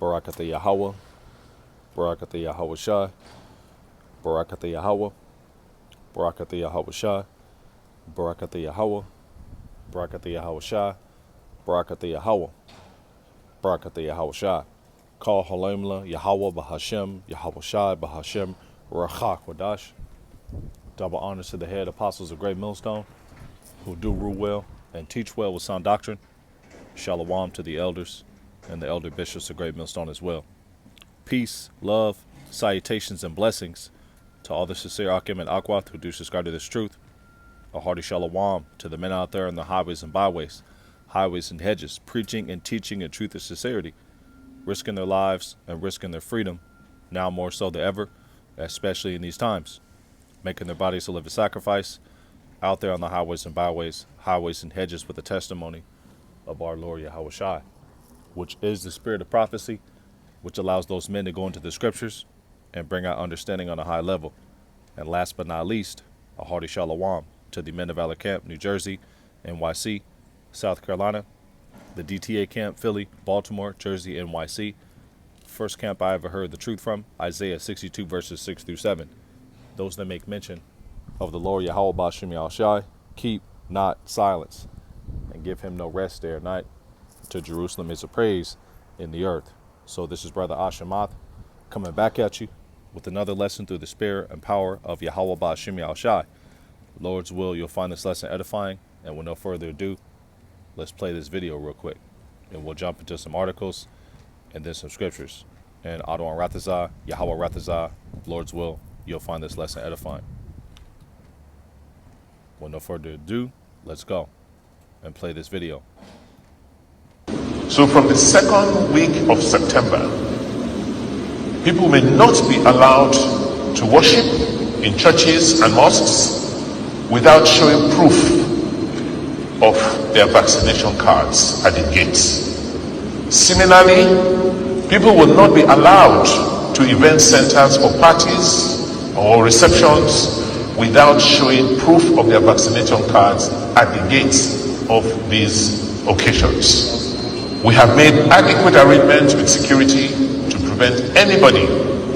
Barakatha Yahweh, Barakatha Yahweh Shai, Barakatha Yahweh, Barakatha Yahweh Shai, Barakatha Yahweh, Barakatha Yahweh Shai, Barakatha Yahweh, Barakatha Yahweh Shai. Call Halimla Yahweh Bahashem, Yahweh Shai Bahashem, Rachak Wadash. Double honors to the head apostles of Great Millstone, who do rule well and teach well with sound doctrine. Shalom to the elders and the elder bishops of Great Millstone as well. Peace, love, salutations, and blessings to all the sincere Akim and Akwath who do subscribe to this truth. A hearty shalom to the men out there in the highways and byways, highways and hedges, preaching and teaching in truth and sincerity, risking their lives and risking their freedom, now more so than ever, especially in these times, making their bodies a living sacrifice, out there on the highways and byways, highways and hedges with the testimony of our Lord Yahweh Shai, which is the spirit of prophecy, which allows those men to go into the scriptures and bring out understanding on a high level. And last but not least, a hearty shalom to the men of Aller Camp, New Jersey, NYC, South Carolina, the DTA camp, Philly, Baltimore, Jersey, NYC. First camp I ever heard the truth from, Isaiah 62 verses 6 through 7. Those that make mention of the Lord Yahweh Ba'Shem Yahushai, keep not silence, and give him no rest day or night. To Jerusalem is a praise in the earth. So this is Brother Ashamath coming back at you with another lesson through the spirit and power of Yahweh Ba'Shem Yahushai. Lord's will, you'll find this lesson edifying, and with no further ado, let's play this video real quick, and we'll jump into some articles and then some scriptures. And Adon Rathazah, Yahweh Rathazah, Lord's will, you'll find this lesson edifying. With no further ado, let's go and play this video. So from the second week of September, people may not be allowed to worship in churches and mosques without showing proof of their vaccination cards at the gates. Similarly, people will not be allowed to event centers or parties or receptions without showing proof of their vaccination cards at the gates of these occasions. We have made adequate arrangements with security to prevent anybody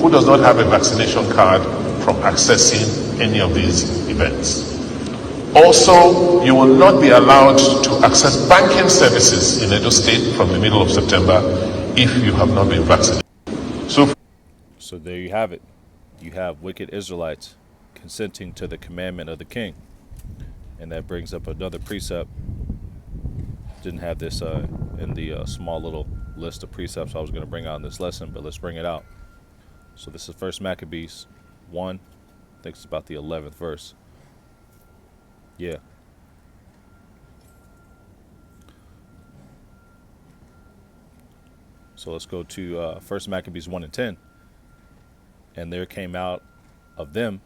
who does not have a vaccination card from accessing any of these events. Also, you will not be allowed to access banking services in Edo State from the middle of September if you have not been vaccinated. So there you have it. You have wicked Israelites consenting to the commandment of the king. And that brings up another precept. Didn't have this in the small little list of precepts I was going to bring out in this lesson, but let's bring it out. So this is 1 Maccabees 1. I think it's about the 11th verse. Yeah. So let's go to 1 Maccabees 1 and 10. And there came out of them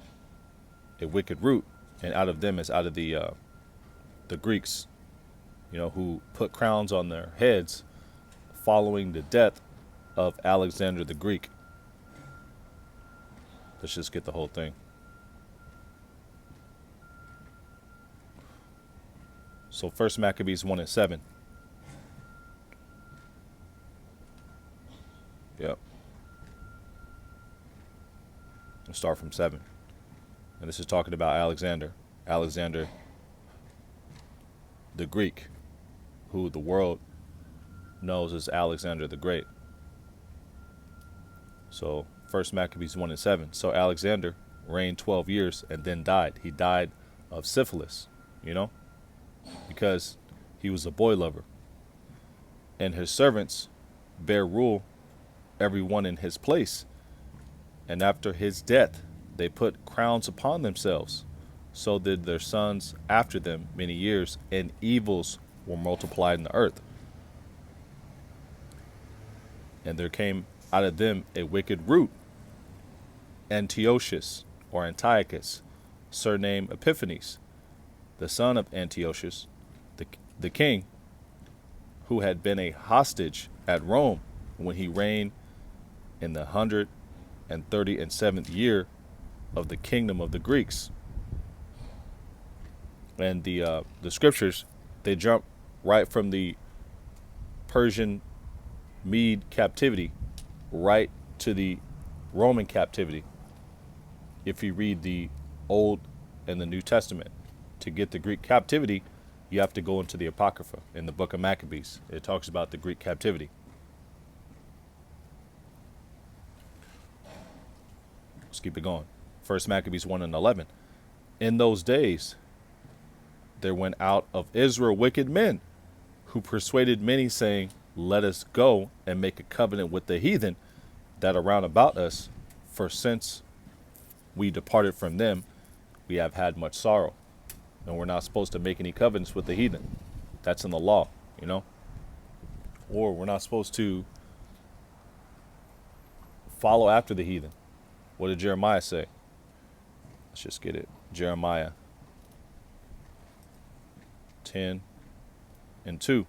a wicked root, and out of them is out of the Greeks, who put crowns on their heads following the death of Alexander the Greek. Let's just get the whole thing. So 1 Maccabees 1 and 7. Yep. We'll start from 7. And this is talking about Alexander. Alexander the Greek, who the world knows as Alexander the Great. So 1 Maccabees 1 and 7. So Alexander reigned 12 years and then died. He died of syphilis, because he was a boy lover. And his servants bare rule, every one in his place. And after his death, they put crowns upon themselves. So did their sons after them many years, and evils were multiplied in the earth. And there came out of them a wicked root, Antiochus, or Antiochus, surnamed Epiphanes, the son of Antiochus, the king, who had been a hostage at Rome when he reigned in the 137th year of the kingdom of the Greeks. And the scriptures, they jump right from the Persian Mede captivity right to the Roman captivity. If you read the Old and the New Testament, to get the Greek captivity, you have to go into the Apocrypha in the book of Maccabees. It talks about the Greek captivity. Let's keep it going. First Maccabees 1 and 11. In those days, there went out of Israel wicked men who persuaded many, saying, let us go and make a covenant with the heathen that are round about us, for since we departed from them, we have had much sorrow. And we're not supposed to make any covenants with the heathen. That's in the law, you know. Or we're not supposed to follow after the heathen. What did Jeremiah say? Let's just get it. Jeremiah 10 and 2.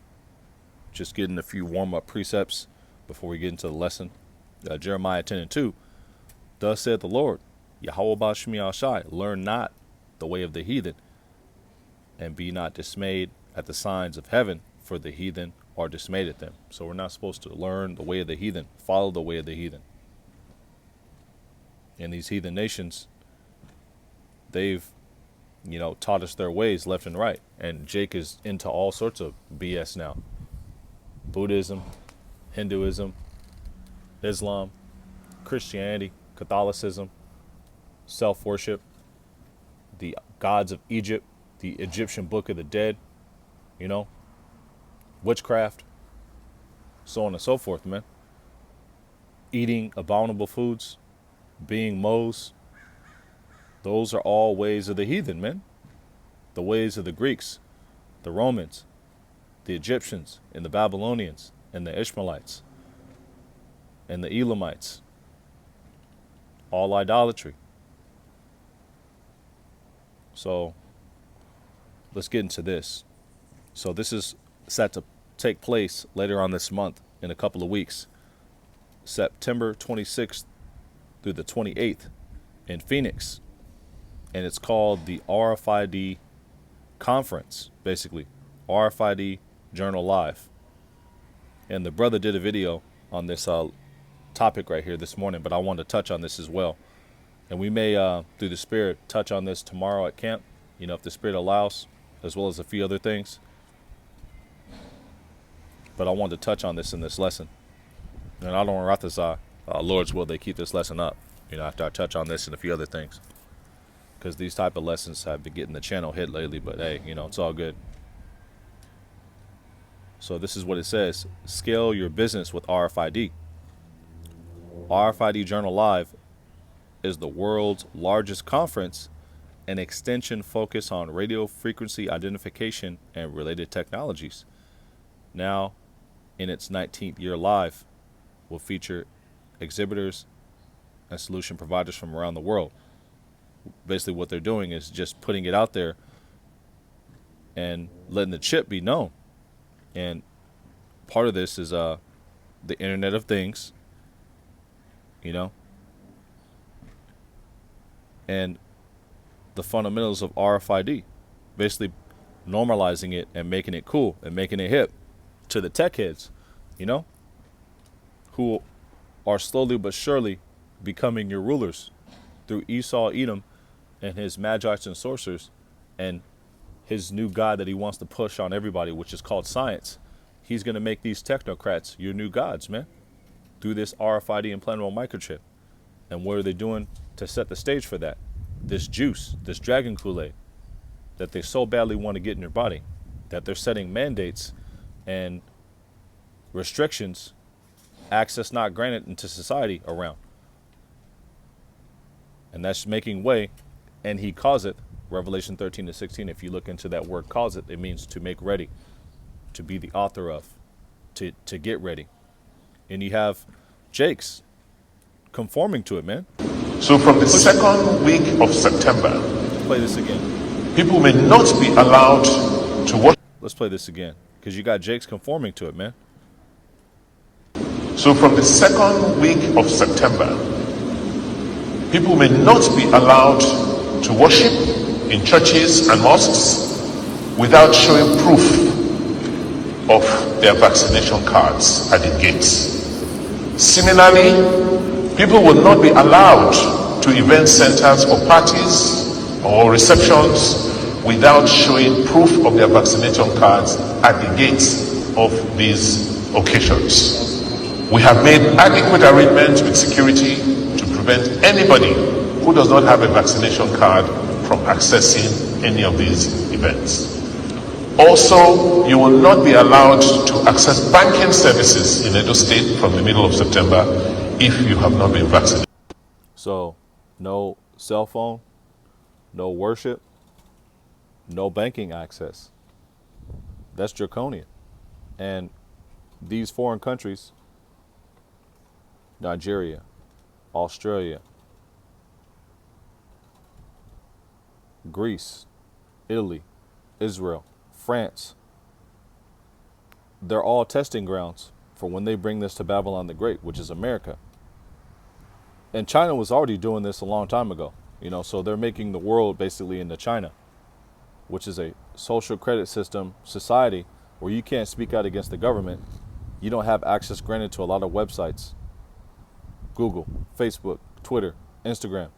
Just getting a few warm-up precepts before we get into the lesson. Jeremiah 10 and 2. Thus saith the Lord, Yahweh Bashmi Al-Shai, learn not the way of the heathen, and be not dismayed at the signs of heaven, for the heathen are dismayed at them. So we're not supposed to learn the way of the heathen, follow the way of the heathen. And these heathen nations, they've, taught us their ways left and right. And Jake is into all sorts of BS now. Buddhism, Hinduism, Islam, Christianity, Catholicism, self-worship, the gods of Egypt, the Egyptian Book of the Dead, witchcraft, so on and so forth, man. Eating abominable foods, being Moes, those are all ways of the heathen, man. The ways of the Greeks, the Romans, the Egyptians, and the Babylonians, and the Ishmaelites, and the Elamites. All idolatry. So let's get into this. So this is set to take place later on this month in a couple of weeks. September 26th through the 28th in Phoenix. And it's called the RFID conference, basically. RFID Journal Live. And the brother did a video on this topic right here this morning, but I wanted to touch on this as well. And we may, through the Spirit, touch on this tomorrow at camp, if the Spirit allows, as well as a few other things. But I wanted to touch on this in this lesson. And I don't want to Lord's will, they keep this lesson up, after I touch on this and a few other things. Because these type of lessons have been getting the channel hit lately, but hey, it's all good. So this is what it says. Scale your business with RFID. RFID Journal Live is the world's largest conference and extension focused on radio frequency identification and related technologies. Now, in its 19th year live, will feature exhibitors and solution providers from around the world. Basically what they're doing is just putting it out there and letting the chip be known. And part of this is the Internet of Things, and the fundamentals of RFID, basically normalizing it and making it cool and making it hip to the tech heads, who are slowly but surely becoming your rulers through Esau, Edom, and his magites and sorcerers, and his new god that he wants to push on everybody, which is called science. He's going to make these technocrats your new gods, man, through this RFID implantable microchip. And what are they doing to set the stage for that? This juice, this dragon Kool-Aid that they so badly want to get in your body, that they're setting mandates and restrictions, access not granted into society around. And that's making way, and he calls it, Revelation 13-16, if you look into that word calls it, it means to make ready, to be the author of, to get ready. And you have Jake's conforming to it, man. So from the second week of September, Let's play this again. people may not be allowed to watch. Let's play this again, because you got Jake's conforming to it, man. So from the second week of September, people may not be allowed to worship in churches and mosques without showing proof of their vaccination cards at the gates. Similarly, people will not be allowed to event centers or parties or receptions without showing proof of their vaccination cards at the gates of these occasions. We have made adequate arrangements with security to prevent anybody who does not have a vaccination card from accessing any of these events. Also, you will not be allowed to access banking services in Edo State from the middle of September if you have not been vaccinated. So, no cell phone, no worship, no banking access. That's draconian. And these foreign countries, Nigeria, Australia, Greece, Italy, Israel, France, they're all testing grounds for when they bring this to Babylon the Great, which is America. And China was already doing this a long time ago, so they're making the world basically into China, which is a social credit system society where you can't speak out against the government. You don't have access granted to a lot of websites. Google, Facebook, Twitter, Instagram.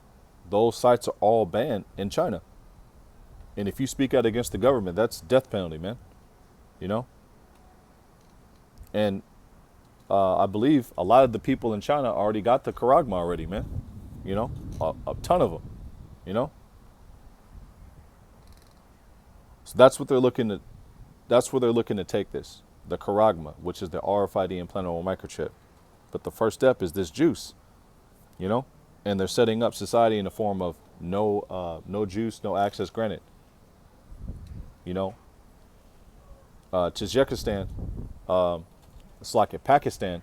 Those sites are all banned in China. And if you speak out against the government, that's death penalty, man. And I believe a lot of the people in China already got the charagma already, man. A ton of them, So that's what they're looking to. That's where they're looking to take this, the charagma, which is the RFID implantable microchip. But the first step is this juice, and they're setting up society in the form of no juice, no access granted. Tajikistan, Pakistan,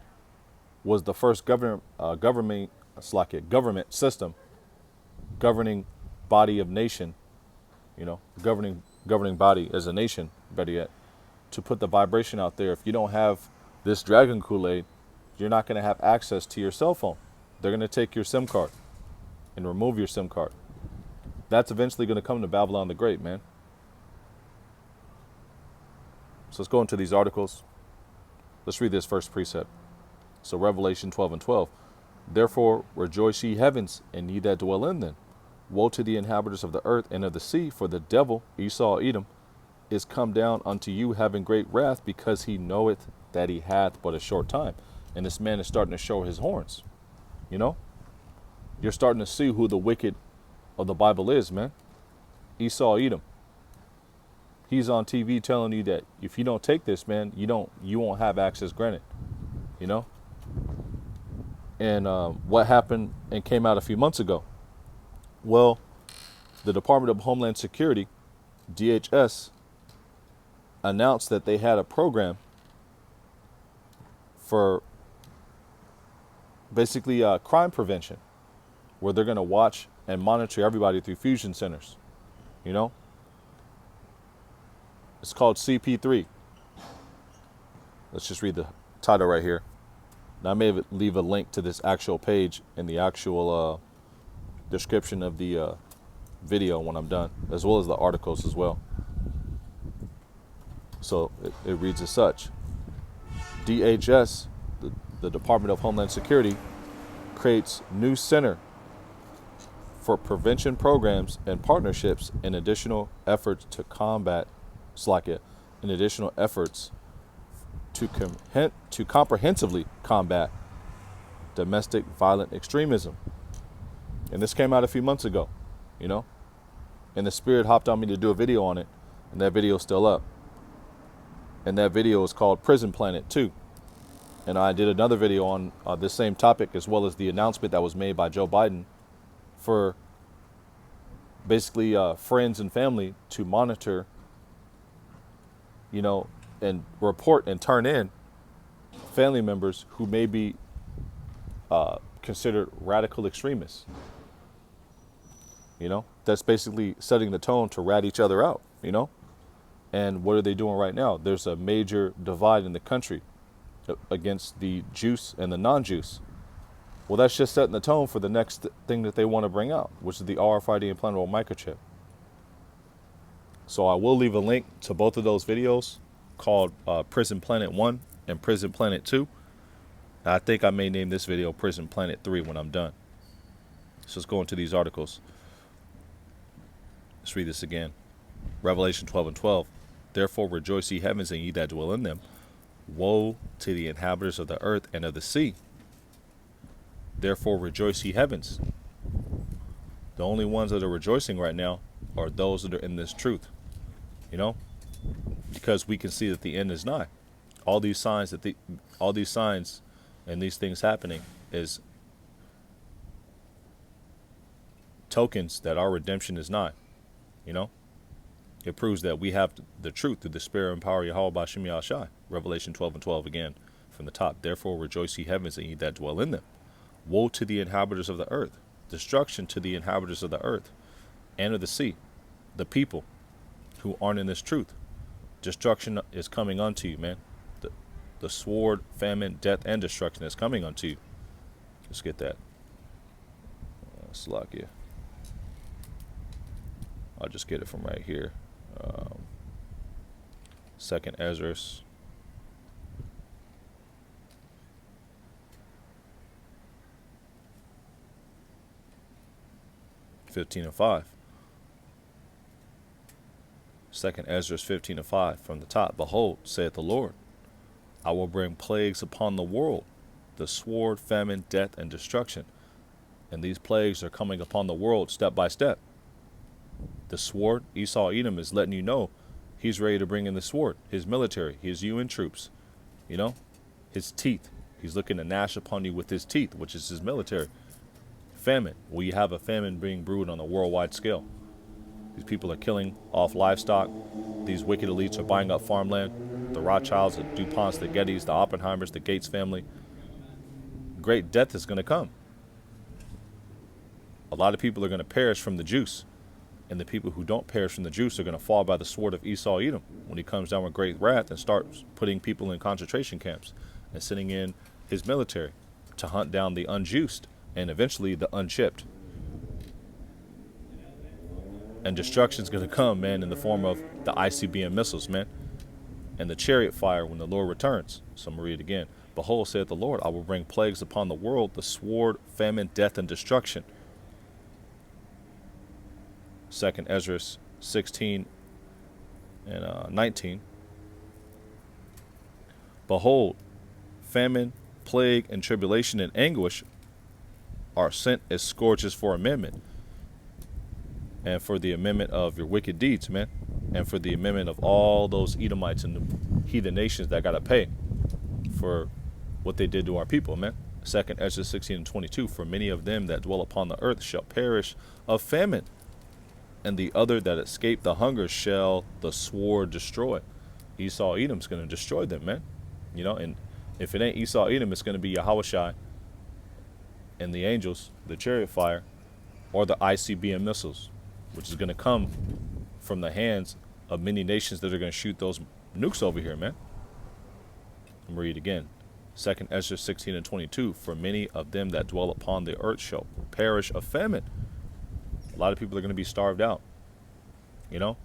was the first government system, governing body of nation, governing body as a nation, better yet, to put the vibration out there. If you don't have this Dragon Kool-Aid, you're not going to have access to your cell phone. They're going to take your SIM card and remove your SIM card. That's eventually going to come to Babylon the Great, man. So let's go into these articles. Let's read this first precept. So Revelation 12:12. Therefore rejoice ye heavens, and ye that dwell in them. Woe to the inhabitants of the earth and of the sea, for the devil, Esau Edom, is come down unto you having great wrath, because he knoweth that he hath but a short time. And this man is starting to show his horns. You're starting to see who the wicked of the Bible is, man. Esau Edom. He's on TV telling you that if you don't take this, man, you won't have access granted. And what happened and came out a few months ago? Well, the Department of Homeland Security, DHS, announced that they had a program for basically crime prevention, where they're going to watch and monitor everybody through fusion centers. It's called CP3. Let's just read the title right here. Now, I may leave a link to this actual page in the actual description of the video when I'm done, as well as the articles as well. So it reads as such. DHS, the Department of Homeland Security, creates new center for prevention programs and partnerships in additional efforts to combat in additional efforts to comprehensively combat domestic violent extremism. And this came out a few months ago, and the Spirit hopped on me to do a video on it, and that video is still up. And that video is called Prison Planet 2. And I did another video on this same topic, as well as the announcement that was made by Joe Biden for basically friends and family to monitor, and report and turn in family members who may be considered radical extremists. That's basically setting the tone to rat each other out, And what are they doing right now? There's a major divide in the country against the juice and the non-juice. Well, that's just setting the tone for the next thing that they want to bring out, which is the RFID implantable microchip. So I will leave a link to both of those videos called Prison Planet 1 and Prison Planet 2. I think I may name this video Prison Planet 3 when I'm done. So let's go into these articles. Let's read this again. Revelation 12:12. Therefore rejoice, ye heavens, and ye that dwell in them. Woe to the inhabitants of the earth and of the sea. Therefore rejoice, ye heavens. The only ones that are rejoicing right now are those that are in this truth. You know, because we can see that the end is nigh. All these signs and these things happening is tokens that our redemption is nigh. You know, it proves that we have the truth through the spirit and power of Yahweh B'Shem Yahushai. Revelation 12:12 again from the top. Therefore rejoice, ye heavens, and ye that dwell in them. Woe to the inhabitants of the earth. Destruction to the inhabitants of the earth and of the sea, the people who aren't in this truth. Destruction is coming unto you, man. The sword, famine, death, and destruction is coming unto you. Let's get that. Slakia. I'll just get it from right here. 2nd Ezra 15:5. 2nd Ezra 15:5 from the top. Behold, saith the Lord, I will bring plagues upon the world, the sword, famine, death, and destruction. And these plagues are coming upon the world step by step. The sword, Esau Edom is letting you know he's ready to bring in the sword. His military, his UN troops, you know, his teeth. He's looking to gnash upon you with his teeth, which is his military. Famine. Well, you have a famine being brewed on a worldwide scale. These people are killing off livestock. These wicked elites are buying up farmland. The Rothschilds, the DuPonts, the Gettys, the Oppenheimers, the Gates family. Great death is going to come. A lot of people are going to perish from the juice. And the people who don't perish from the juice are going to fall by the sword of Esau Edom when he comes down with great wrath and starts putting people in concentration camps and sending in his military to hunt down the unjuiced and eventually the unchipped. And destruction's going to come, man, in the form of the ICBM missiles, man, and the chariot fire when the Lord returns. So I'm going to read it again. Behold, saith the Lord, I will bring plagues upon the world, the sword, famine, death, and destruction. 2nd Ezra 16 and 19. Behold, famine, plague, and tribulation and anguish are sent as scourges for amendment, and for the amendment of your wicked deeds, man, and for the amendment of all those Edomites and the heathen nations that got to pay for what they did to our people, man. 2nd Ezra 16 and 22. For many of them that dwell upon the earth shall perish of famine, and the other that escape the hunger shall the sword destroy. Esau Edom's going to destroy them, man. You know, and if it ain't Esau Edom, it's going to be Yahushai and the angels, the chariot fire, or the ICBM missiles, which is going to come from the hands of many nations that are going to shoot those nukes over here, man. I'm going to read again. 2nd Ezra 16 and 22. For many of them that dwell upon the earth shall perish of famine. A lot of people are going to be starved out, you know.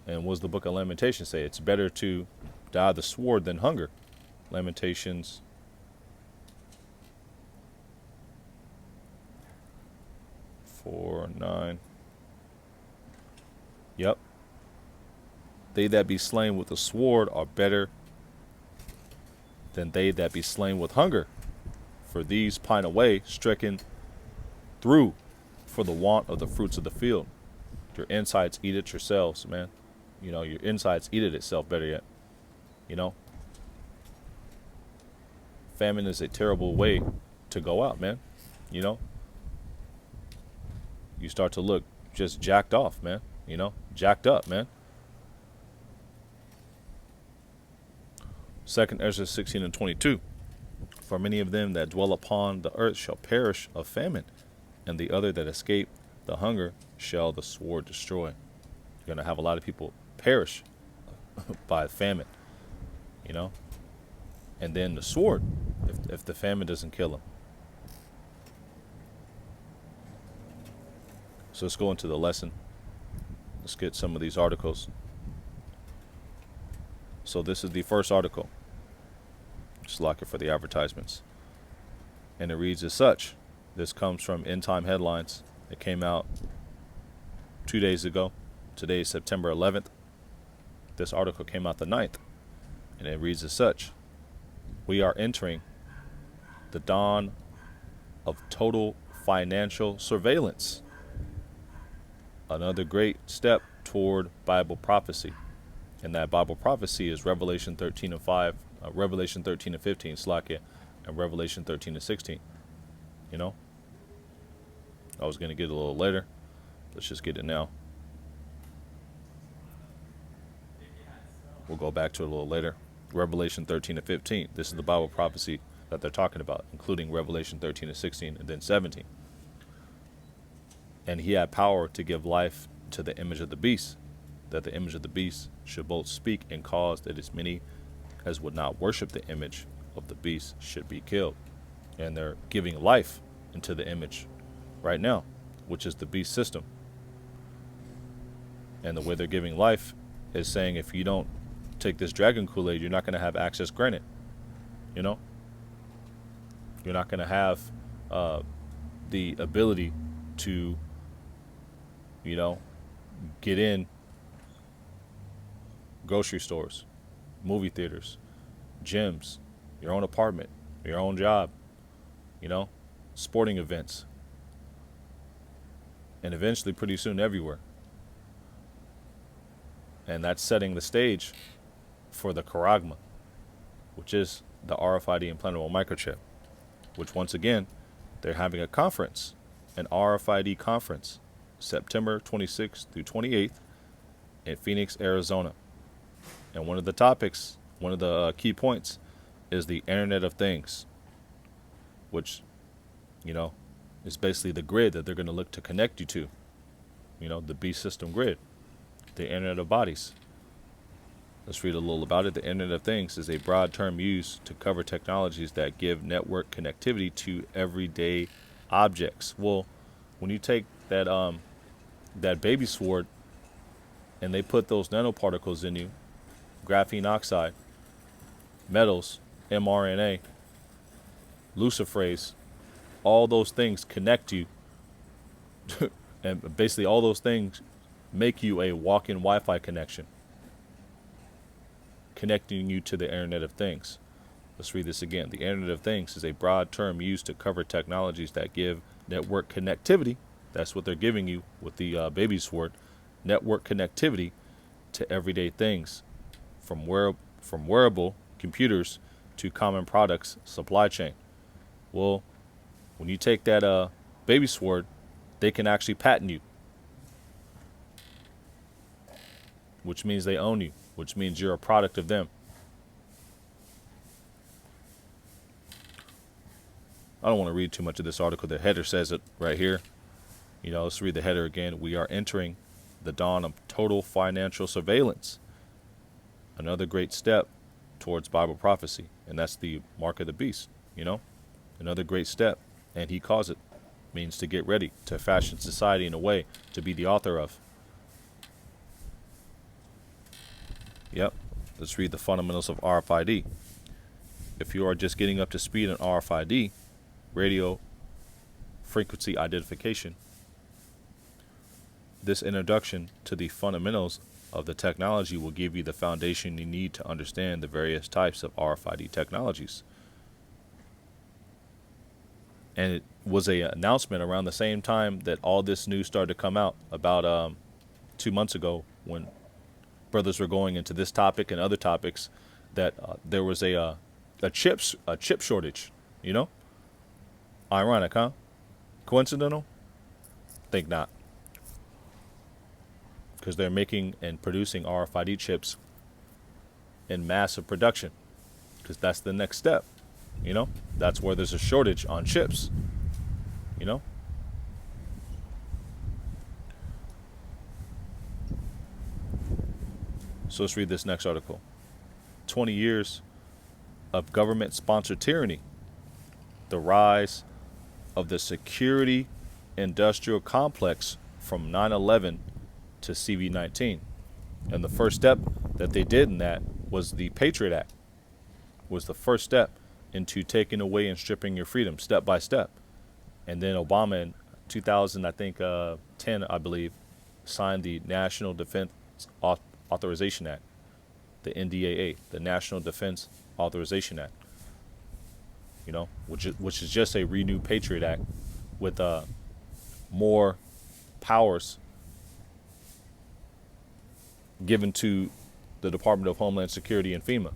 And what does the book of Lamentations say? It's better to die of the sword than hunger. Lamentations 4:9. Yep. They that be slain with the sword are better than they that be slain with hunger. For these pine away, stricken through for the want of the fruits of the field. Your insides eat it yourselves, man. You know, your insides eat it itself, better yet. You know, famine is a terrible way to go out, man. You know, you start to look just jacked off, man. You know, jacked up, man. 2nd Ezra 16 and 22. For many of them that dwell upon the earth shall perish of famine, and the other that escape the hunger shall the sword destroy. You're going to have a lot of people perish by famine, you know, and then the sword, if the famine doesn't kill them. So let's go into the lesson. Let's get some of these articles. So this is the first article. Just lock it for the advertisements. And it reads as such. This comes from End Time Headlines. It came out 2 days ago. Today is September 11th. This article came out the 9th. And it reads as such. We are entering the dawn of total financial surveillance. Another great step toward Bible prophecy. And that Bible prophecy is Revelation 13 and 5, Revelation 13 and 15, Slakia, and Revelation 13 and 16. You know? I was going to get it a little later. Let's just get it now. We'll go back to it a little later. Revelation 13 and 15. This is the Bible prophecy that they're talking about, including Revelation 13 and 16 and then 17. And he had power to give life to the image of the beast, that the image of the beast should both speak and cause that as many as would not worship the image of the beast should be killed. And they're giving life into the image right now, which is the beast system. And the way they're giving life is saying if you don't take this dragon Kool-Aid, you're not going to have access granted. You know? You're not going to have the ability to, you know, get in grocery stores, movie theaters, gyms, your own apartment, your own job, you know, sporting events, and eventually pretty soon everywhere. And that's setting the stage for the Charagma, which is the RFID implantable microchip, which once again, they're having a conference, an RFID conference, September 26th through 28th in Phoenix, Arizona. And one of the topics, one of the key points is the Internet of Things, which, you know, is basically the grid that they're going to look to connect you to, you know, the B system grid, the Internet of Bodies. Let's read a little about it. The Internet of Things is a broad term used to cover technologies that give network connectivity to everyday objects. Well, when you take that that baby sword and they put those nanoparticles in you, graphene oxide, metals, mRNA, luciferase, all those things connect you and basically all those things make you a walk-in Wi-Fi connection, connecting you to the Internet of Things. Let's read this again. The Internet of Things is a broad term used to cover technologies that give network connectivity. That's what they're giving you with the baby sword. Network connectivity to everyday things, from wearable computers to common products supply chain. Well, when you take that baby sword, they can actually patent you, which means they own you, which means you're a product of them. I don't want to read too much of this article. The header says it right here. You know, let's read the header again. We are entering the dawn of total financial surveillance. Another great step towards Bible prophecy. And that's the mark of the beast, you know. Another great step. And he calls it. Means to get ready, to fashion society in a way to be the author of. Yep. Let's read the fundamentals of RFID. If you are just getting up to speed on RFID, radio frequency identification, this introduction to the fundamentals of the technology will give you the foundation you need to understand the various types of RFID technologies. And it was an announcement around the same time that all this news started to come out, about 2 months ago, when brothers were going into this topic and other topics, that there was a chip shortage, you know? Ironic, huh? Coincidental? Think not. Because they're making and producing RFID chips in massive production, because that's the next step, you know? That's where there's a shortage on chips, you know? So let's read this next article. 20 years of government-sponsored tyranny. The rise of the security industrial complex from 9/11 to CV-19. And the first step that they did in that was the Patriot Act, was the first step into taking away and stripping your freedom step by step. And then Obama in 2000, I think 10, I believe, signed the National Defense Authorization Act, the NDAA, the National Defense Authorization Act. You know, which is just a renewed Patriot Act with more powers given to the Department of Homeland Security and FEMA,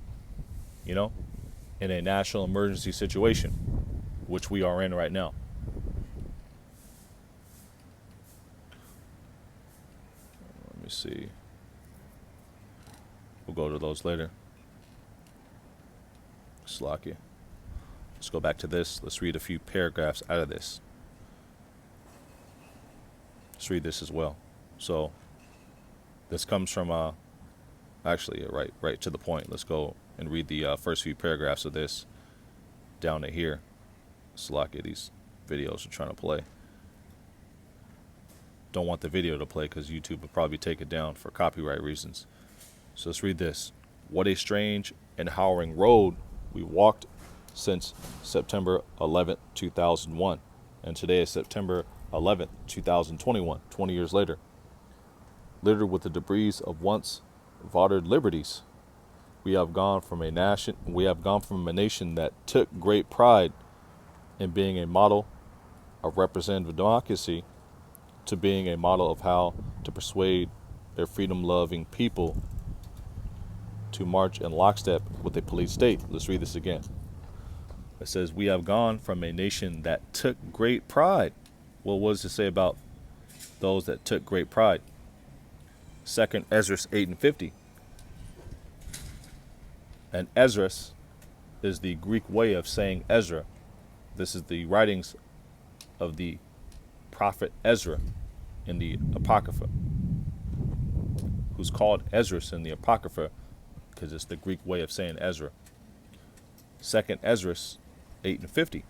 you know, in a national emergency situation, which we are in right now. Let me see. We'll go to those later. Slocky. Let's go back to this. Let's read a few paragraphs out of this. Let's read this as well. So this comes from actually right to the point. Let's go and read the first few paragraphs of this down to here. Slocky, these videos are trying to play. Don't want the video to play because YouTube will probably take it down for copyright reasons. So let's read this. What a strange and harrowing road we walked since September 11th, 2001. And today is September 11th, 2021, 20 years later. Littered with the debris of once vaunted liberties, we have gone from a nation that took great pride in being a model of representative democracy to being a model of how to persuade a freedom-loving people to march in lockstep with a police state. Let's read this again. It says, we have gone from a nation that took great pride. Well, what does it say about those that took great pride? 2nd Ezra 8:50. And Ezra is the Greek way of saying Ezra. This is the writings of the prophet Ezra in the Apocrypha, who's called Ezra in the Apocrypha because it's the Greek way of saying Ezra. 2nd Ezra 8:50.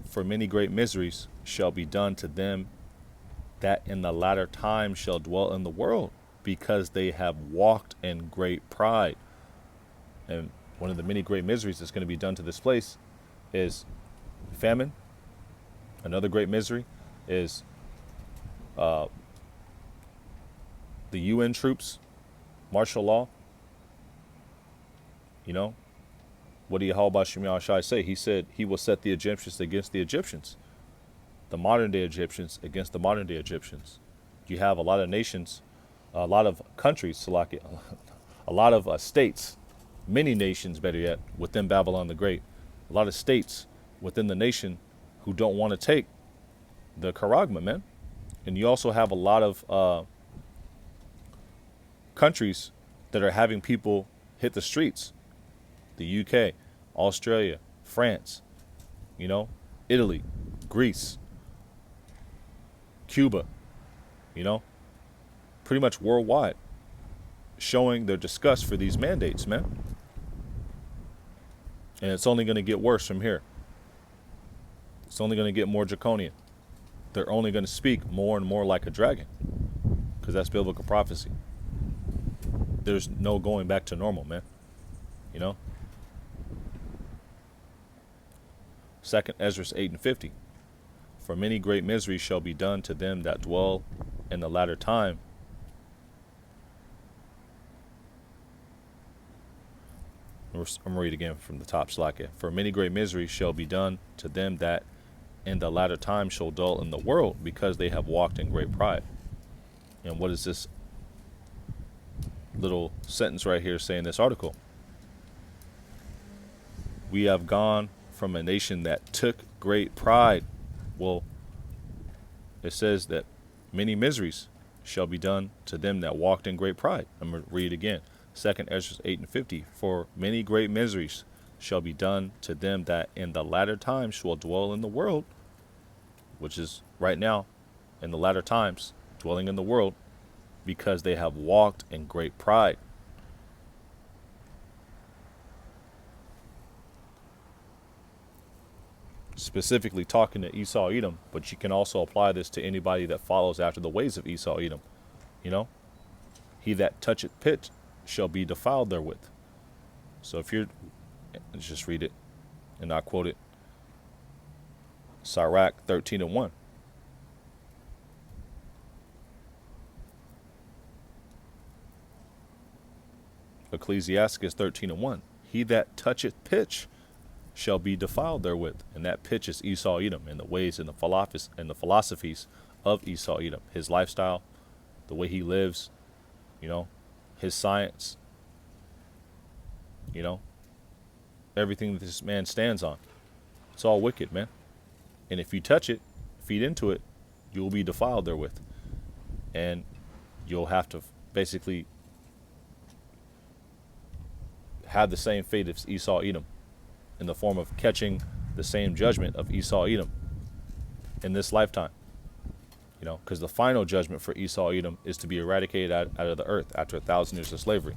For many great miseries shall be done to them that in the latter time shall dwell in the world, because they have walked in great pride. And one of the many great miseries that's going to be done to this place is famine. Another great misery is the UN troops, martial law. You know, what do Yahweh Shemiah Shai say? He said he will set the Egyptians against the Egyptians, the modern day Egyptians against the modern day Egyptians. You have a lot of nations, a lot of countries, Salaki, a lot of states, many nations, better yet, within Babylon the Great, a lot of states within the nation who don't want to take the Charagma, man. And you also have a lot of countries that are having people hit the streets. The UK, Australia, France, you know, Italy, Greece, Cuba, you know, pretty much worldwide, showing their disgust for these mandates, man. And it's only going to get worse from here. It's only going to get more draconian. They're only going to speak more and more like a dragon, because that's biblical prophecy. There's no going back to normal, man. You know? 2nd Ezra 8:50. For many great miseries shall be done to them that dwell in the latter time. I'm going to read again from the top, Slakia. For many great miseries shall be done to them that in the latter time shall dwell in the world, because they have walked in great pride. And what is this little sentence right here saying this article? We have gone from a nation that took great pride. Well, it says that many miseries shall be done to them that walked in great pride. I'm going to read it again. 2nd Ezra 8:50. For many great miseries shall be done to them that in the latter times shall dwell in the world, which is right now, in the latter times, dwelling in the world, because they have walked in great pride. Specifically talking to Esau Edom, but you can also apply this to anybody that follows after the ways of Esau Edom. You know, he that toucheth pit shall be defiled therewith. So if you're Let's just read it, and I quote it. Sirach 13:1. Ecclesiasticus 13:1. He that toucheth pitch shall be defiled therewith. And that pitch is Esau Edom, and the ways and the philosophies of Esau Edom. His lifestyle, the way he lives, his science, everything that this man stands on. It's all wicked, man. And if you touch it, feed into it, you'll be defiled therewith. And you'll have to basically have the same fate as Esau Edom, in the form of catching the same judgment of Esau Edom in this lifetime. Because the final judgment for Esau Edom is to be eradicated out of the earth after 1,000 years of slavery.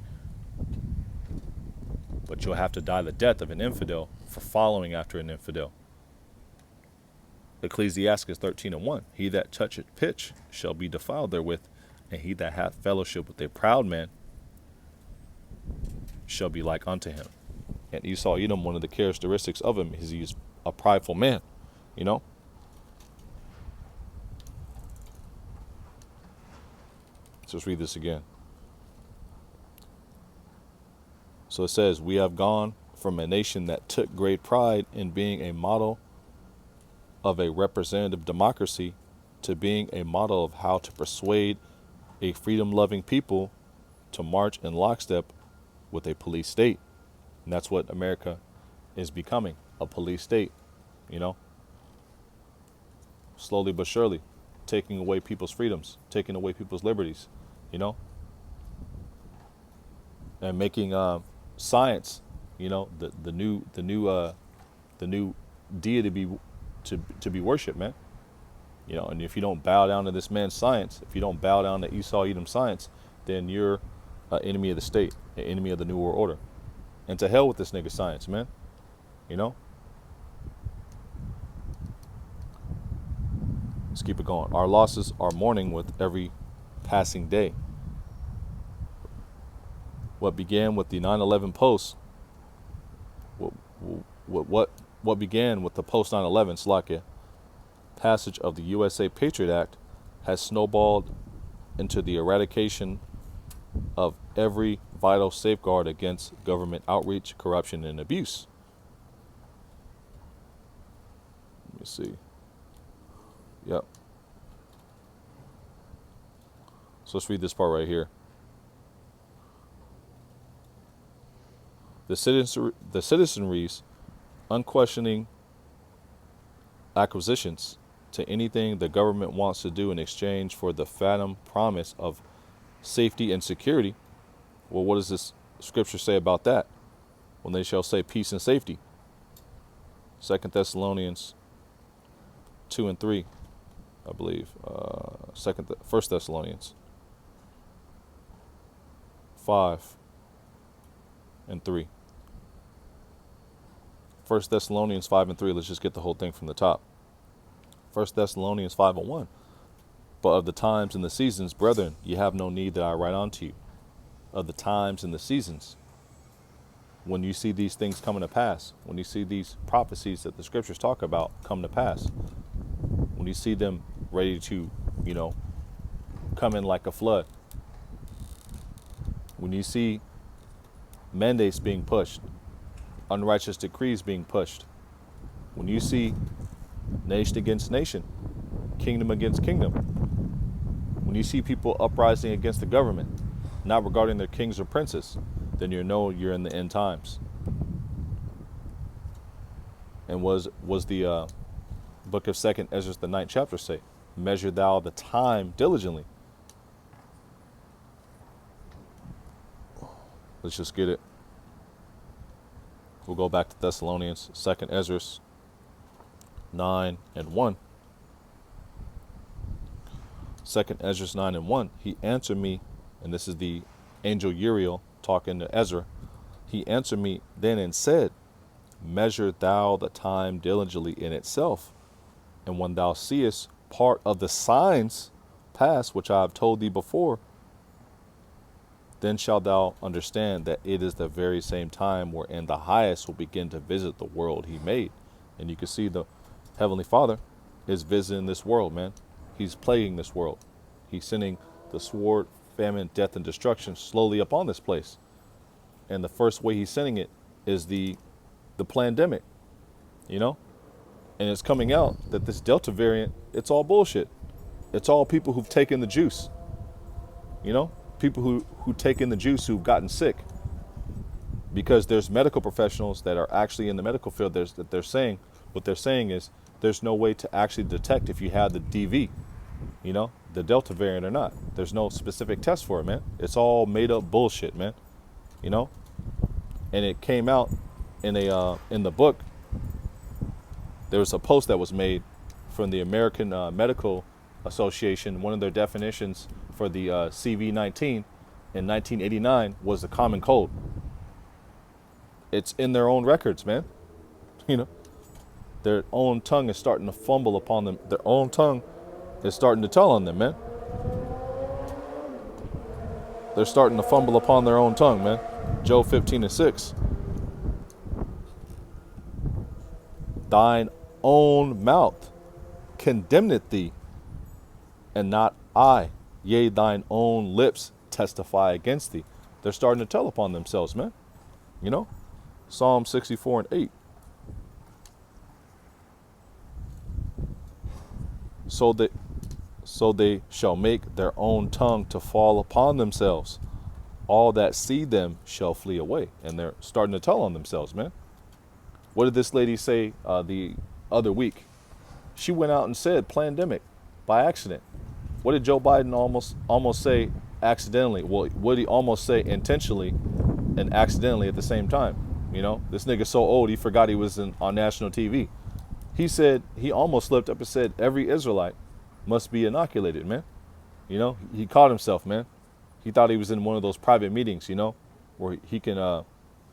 But you'll have to die the death of an infidel for following after an infidel. Ecclesiasticus 13:1. He that toucheth pitch shall be defiled therewith, and he that hath fellowship with a proud man shall be like unto him. And Esau Edom, one of the characteristics of him is he's a prideful man, Let's just read this again. So it says, we have gone from a nation that took great pride in being a model of a representative democracy to being a model of how to persuade a freedom-loving people to march in lockstep with a police state. And that's what America is becoming, a police state, Slowly but surely, taking away people's freedoms, taking away people's liberties, and making science, the new deity to be worshipped, man. And if you don't bow down to this man's science, if you don't bow down to Esau Edom's science, then you're an enemy of the state, an enemy of the New World Order. And to hell with this nigga science, man. Let's keep it going. Our losses are mourning with every passing day. What began with the 9/11 post, what began with the post 9/11 Slovakia passage of the USA Patriot Act has snowballed into the eradication of every vital safeguard against government outreach, corruption, and abuse. Let me see. Yep. So let's read this part right here. The citizenry's unquestioning acquisitions to anything the government wants to do in exchange for the phantom promise of safety and security. Well, what does this scripture say about that? When they shall say peace and safety. 2 Thessalonians 2:3, I believe. 1 Thessalonians 5:3. 1 Thessalonians 5:3. Let's just get the whole thing from the top. 1 Thessalonians 5:1. But of the times and the seasons, brethren, ye have no need that I write unto you. Of the times and the seasons. When you see these things coming to pass, when you see these prophecies that the scriptures talk about come to pass, when you see them ready to, come in like a flood, when you see mandates being pushed, unrighteous decrees being pushed, when you see nation against nation, kingdom against kingdom, when you see people uprising against the government, not regarding their kings or princes, then you know you're in the end times. And was the book of 2 Ezra, the 9th chapter say, measure thou the time diligently. Let's just get it. We'll go back to Thessalonians, 2 Ezra 9:1. 2 Ezra 9:1. He answered me, and this is the angel Uriel talking to Ezra. He answered me then and said, measure thou the time diligently in itself, and when thou seest part of the signs pass, which I have told thee before, Then shalt thou understand that it is the very same time wherein the highest will begin to visit the world he made. And you can see the Heavenly Father is visiting this world, man. He's plaguing this world. He's sending the sword, famine, death, and destruction slowly upon this place. And the first way he's sending it is the pandemic, you know? And it's coming out that this Delta variant, it's all bullshit. It's all people who've taken the juice, you know? People who take in the juice who've gotten sick. Because there's medical professionals that are actually in the medical field that they're saying, what they're saying is there's no way to actually detect if you have the DV, you know, the Delta variant or not. There's no specific test for it, man. It's all made up bullshit, man, you know? And it came out in the book. There was a post that was made from the American Medical Association. One of their definitions for the CV-19 in 1989 was the common cold. It's in their own records, man. You know, their own tongue is starting to fumble upon them. Their own tongue is starting to tell on them, man. They're starting to fumble upon their own tongue, man. Job 15:6. Thine own mouth condemneth thee, and not I. Yea, thine own lips testify against thee. They're starting to tell upon themselves, man. You know? Psalm 64:8. So they shall make their own tongue to fall upon themselves. All that see them shall flee away. And they're starting to tell on themselves, man. What did this lady say the other week? She went out and said pandemic by accident. What did Joe Biden almost say accidentally? Well, what did he almost say intentionally and accidentally at the same time? You know, this nigga's so old he forgot he was on national TV. He said, he almost slipped up and said every Israelite must be inoculated, man. You know, he caught himself, man. He thought he was in one of those private meetings, you know, where he can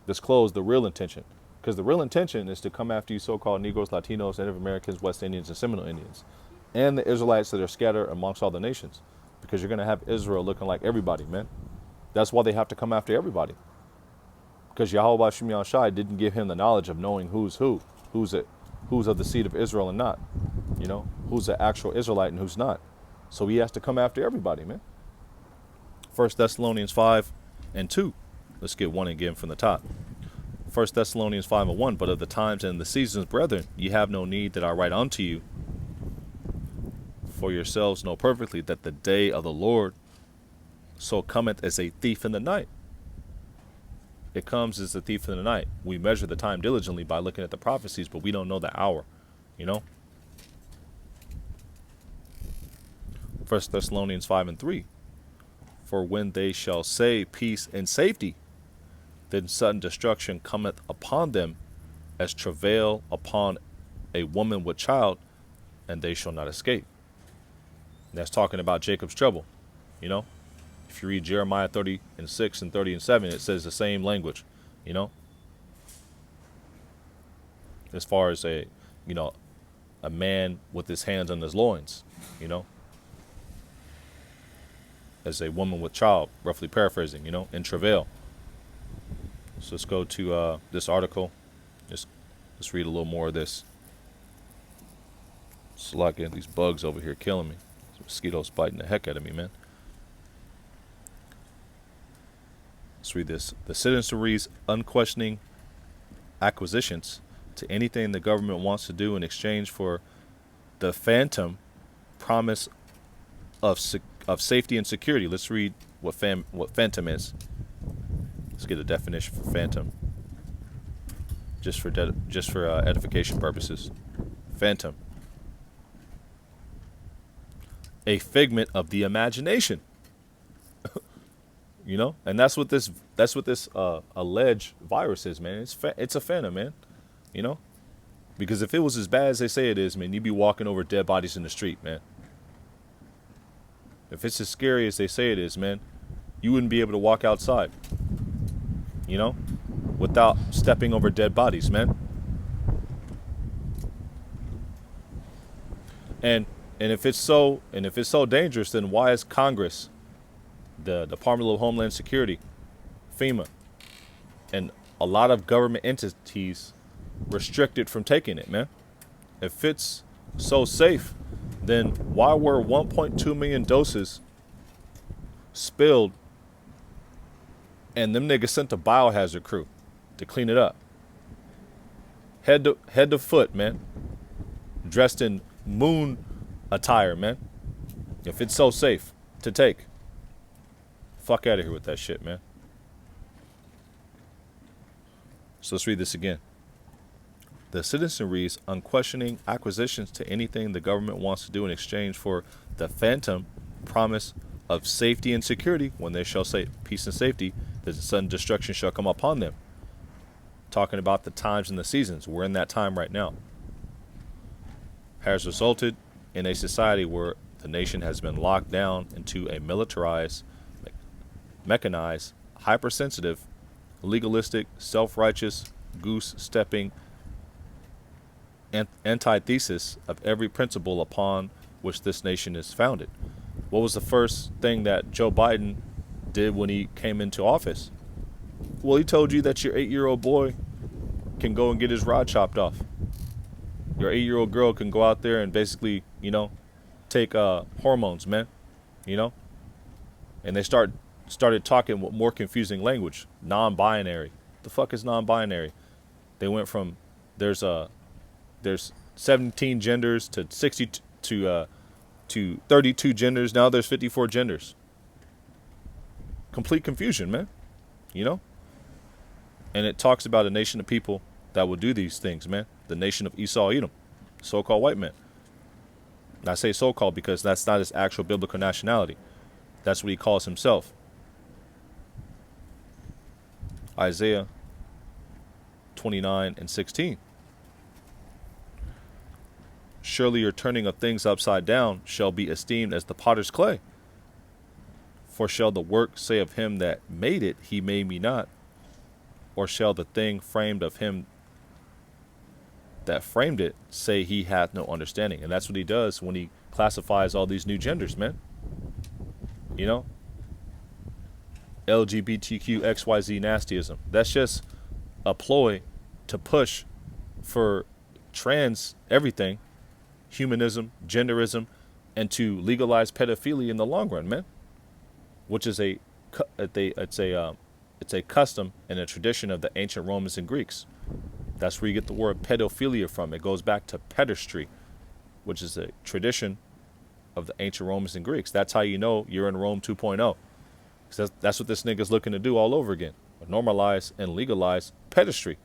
disclose the real intention. Because the real intention is to come after you so-called Negroes, Latinos, Native Americans, West Indians, and Seminole Indians. And the Israelites that are scattered amongst all the nations. Because you're going to have Israel looking like everybody, man. That's why they have to come after everybody. Because Yahweh Bashim Yahushai didn't give him the knowledge of knowing who's of the seed of Israel and not. You know, who's the actual Israelite and who's not. So he has to come after everybody, man. 1 Thessalonians 5:2. Let's get one again from the top. 1 Thessalonians 5:1. But of the times and the seasons, brethren, ye have no need that I write unto you. For yourselves know perfectly that the day of the Lord so cometh as a thief in the night. It comes as a thief in the night. We measure the time diligently by looking at the prophecies, but we don't know the hour, you know? 1 Thessalonians 5:3. For when they shall say peace and safety, then sudden destruction cometh upon them as travail upon a woman with child, and they shall not escape. And that's talking about Jacob's trouble, you know? If you read Jeremiah 30:6 and 30:7, it says the same language, you know? As far as a man with his hands on his loins, you know? As a woman with child, roughly paraphrasing, you know, in travail. So let's go to this article. Let's read a little more of this. It's like these bugs over here killing me. Mosquitoes biting the heck out of me, man. Let's read this. The citizenry's unquestioning acquisitions to anything the government wants to do in exchange for the phantom promise of safety and security. Let's read what phantom is. Let's get a definition for phantom, just for edification purposes. Phantom, a figment of the imagination. You know, and that's what this alleged virus is, man. It's a phantom, man. You know, because if it was as bad as they say it is, man, you'd be walking over dead bodies in the street, man. If it's as scary as they say it is, man, you wouldn't be able to walk outside, you know, without stepping over dead bodies, man. And if it's so dangerous, then why is Congress the Department of Homeland Security, FEMA, and a lot of government entities restricted from taking it, man. If it's so safe, then why were 1.2 million doses spilled and them niggas sent a biohazard crew to clean it up? Head to foot, man. Dressed in moon attire, man. If it's so safe to take, fuck out of here with that shit, man. So let's read this again. The citizen reads, unquestioning acquisitions to anything the government wants to do in exchange for the phantom promise of safety and security. When they shall say peace and safety, the sudden destruction shall come upon them. Talking about the times and the seasons. We're in that time right now. Has resulted in a society where the nation has been locked down into a militarized, mechanized, hypersensitive, legalistic, self-righteous, goose-stepping antithesis of every principle upon which this nation is founded. What was the first thing that Joe Biden did when he came into office? Well, he told you that your 8-year-old boy can go and get his rod chopped off. Your 8-year-old girl can go out there and basically, take hormones, man, and they started talking with more confusing language, non-binary. The fuck is non-binary? They went from there's 17 genders to 60 to 32 genders. Now there's 54 genders. Complete confusion, man. And it talks about a nation of people that will do these things, man. The nation of Esau, Edom, so-called white men. And I say so-called because that's not his actual biblical nationality. That's what he calls himself. Isaiah 29:16. Surely your turning of things upside down shall be esteemed as the potter's clay. For shall the work say of him that made it, he made me not? Or shall the thing framed of him that framed it say he hath no understanding? And that's what he does when he classifies all these new genders, man. LGBTQ XYZ nastyism. That's just a ploy to push for trans everything, humanism, genderism, and to legalize pedophilia in the long run, man. Which is it's a custom and a tradition of the ancient Romans and Greeks. That's where you get the word pedophilia from. It goes back to pederastry, which is a tradition of the ancient Romans and Greeks. That's how you know you're in Rome 2.0. That's what this nigga's looking to do all over again. Normalize and legalize pederastry,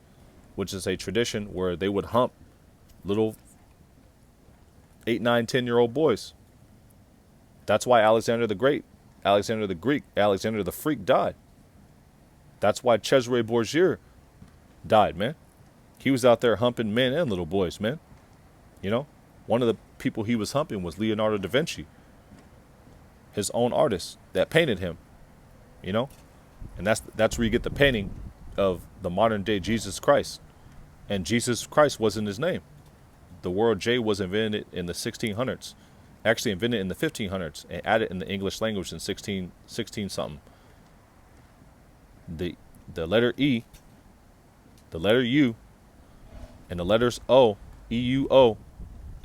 which is a tradition where they would hump little 8, 9, 10-year-old boys. That's why Alexander the Greek, Alexander the Freak died. That's why Cesare Borgia died, man. He was out there humping men and little boys, man. One of the people he was humping was Leonardo da Vinci, his own artist that painted him, and that's where you get the painting of the modern day Jesus Christ. And Jesus Christ wasn't his name. The word J was invented in the 1600s, actually invented in the 1500s, and added in the English language in 16 something. The letter E, the letter U, and the letters O, E-U-O,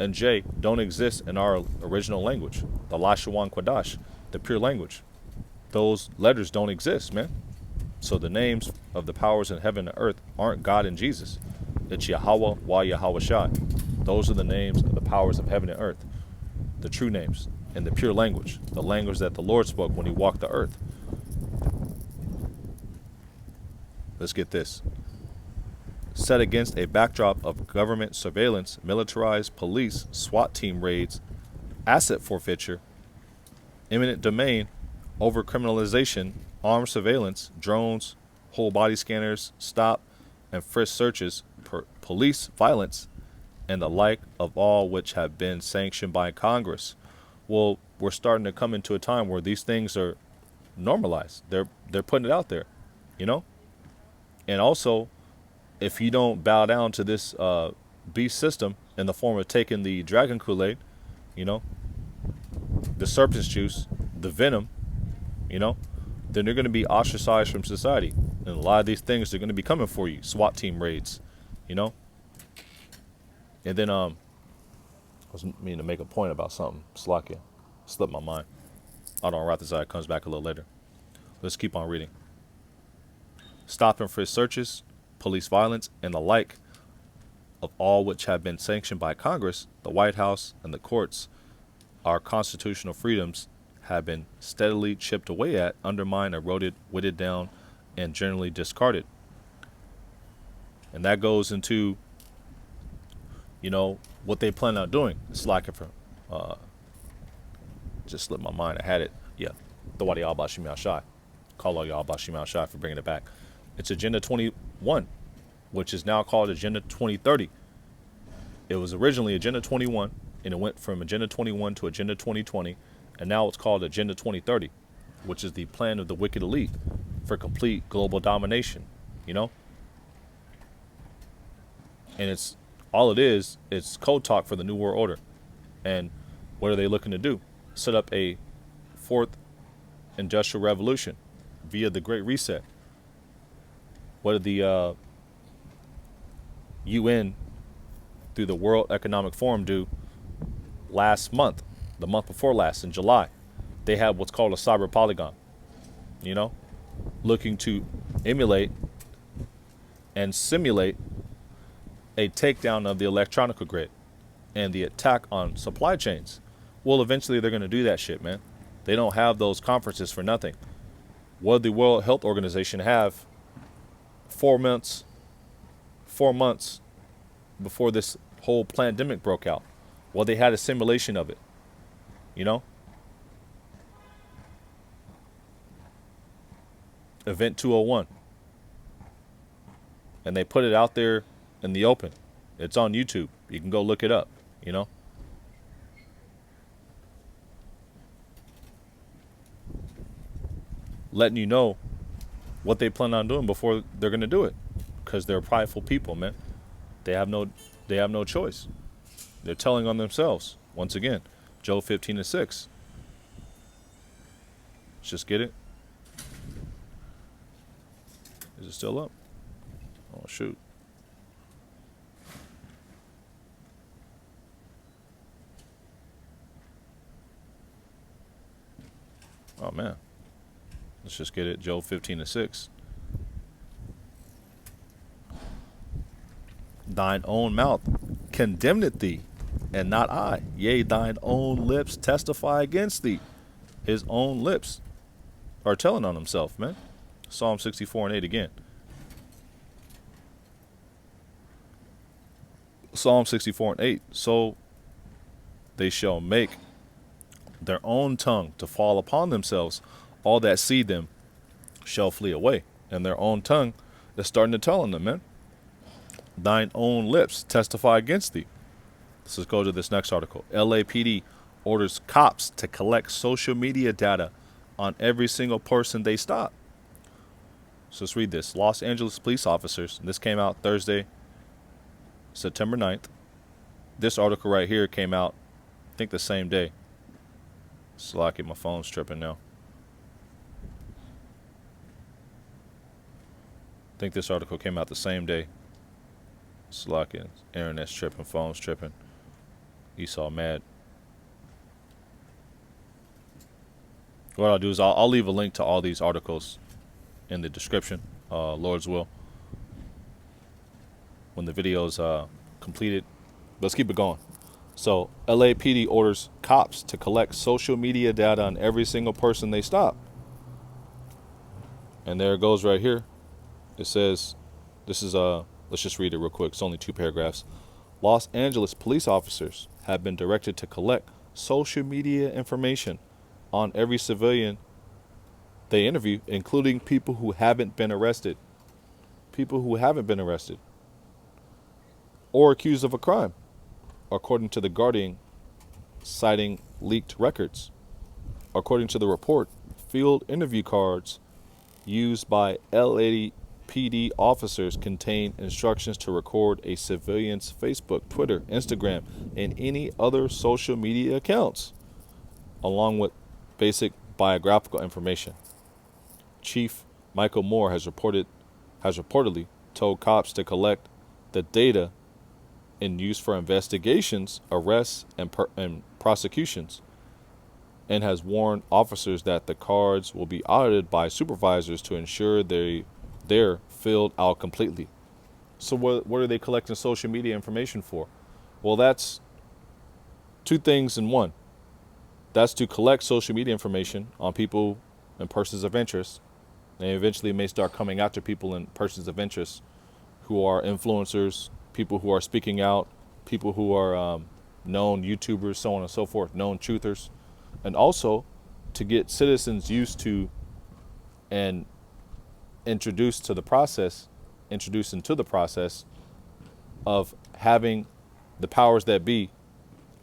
and J don't exist in our original language, the Lashawan Kwadash, the pure language. Those letters don't exist, man. So the names of the powers in heaven and earth aren't God and Jesus. It's Yahweh, Wa Yahweh Shai. Those are the names of the powers of heaven and earth, the true names, and the pure language, the language that the Lord spoke when he walked the earth. Let's get this. Set against a backdrop of government surveillance, militarized police, SWAT team raids, asset forfeiture, eminent domain, overcriminalization, armed surveillance, drones, whole body scanners, stop and frisk searches, police violence, and the like of all which have been sanctioned by Congress. Well, we're starting to come into a time where these things are normalized. They're putting it out there, And also, if you don't bow down to this beast system in the form of taking the dragon Kool-Aid, the serpent's juice, the venom, you know, then they're going to be ostracized from society. And a lot of these things are going to be coming for you. SWAT team raids, you know. And then I was meaning to make a point about something. Slacking. Slipped my mind. I don't know, Wroth side comes back a little later. Let's keep on reading. Stop and frisk searches, police violence, and the like of all which have been sanctioned by Congress, the White House, and the courts, our constitutional freedoms have been steadily chipped away at, undermined, eroded, whittled down, and generally discarded. And that goes into, you know, what they plan on doing. It's like from, just slipped my mind. I had it. Yeah. Thawadi al-Bashim al-Shai. Call all y'all Bashim al-Shai for bringing it back. It's Agenda 21, which is now called Agenda 2030. It was originally Agenda 21, and it went from Agenda 21 to Agenda 2020, and now it's called Agenda 2030, which is the plan of the wicked elite for complete global domination, you know? And it's all it is, it's code talk for the New World Order. And what are they looking to do? Set up a fourth industrial revolution via the Great Reset. What did the UN through the World Economic Forum do last month, the month before last, in July? They had what's called a cyber polygon, you know, looking to emulate and simulate a takedown of the electronical grid and the attack on supply chains. Well, eventually they're going to do that shit, man. They don't have those conferences for nothing. What did the World Health Organization have 4 months before this whole pandemic broke out? Well, they had a simulation of it, you know? Event 201. And they put it out there in the open. It's on YouTube. You can go look it up, you know? Letting you know what they plan on doing before they're going to do it, because they're prideful people, man. They have no choice. They're telling on themselves. Once again, Job 15:6. Let's just get it. Is it still up? Oh, shoot. Oh, man. Let's just get it. Job 15:6. Thine own mouth condemneth thee, and not I. Yea, thine own lips testify against thee. His own lips are telling on himself, man. Psalm 64:8 again. Psalm 64:8. So they shall make their own tongue to fall upon themselves. All that see them shall flee away. And their own tongue is starting to tell on them, man. Thine own lips testify against thee. Let's just go to this next article. LAPD orders cops to collect social media data on every single person they stop. So let's read this. Los Angeles police officers, and this came out Thursday, September 9th. This article right here came out, I think, the same day. Slacky, my phone's tripping now. I think this article came out the same day. Slacky, internet's tripping, phone's tripping. Esau mad. What I'll do is I'll leave a link to all these articles in the description, Lord's will, when the video's completed. Let's keep it going. So LAPD orders cops to collect social media data on every single person they stop. And there it goes right here. It says, this is let's just read it real quick. It's only 2 paragraphs. Los Angeles police officers have been directed to collect social media information on every civilian they interview, including people who haven't been arrested. People who haven't been arrested or accused of a crime, according to the Guardian, citing leaked records. According to the report, field interview cards used by LAPD officers contain instructions to record a civilian's Facebook, Twitter, Instagram, and any other social media accounts, along with basic biographical information. Chief Michael Moore has reportedly told cops to collect the data in use for investigations, arrests, and prosecutions, and has warned officers that the cards will be audited by supervisors to ensure they're filled out completely. So what are they collecting social media information for? Well, that's two things in one. That's to collect social media information on people and persons of interest. And eventually may start coming after people and persons of interest who are influencers, people who are speaking out, people who are known YouTubers, so on and so forth, known truthers. And also to get citizens used to and introduced into the process of having the powers that be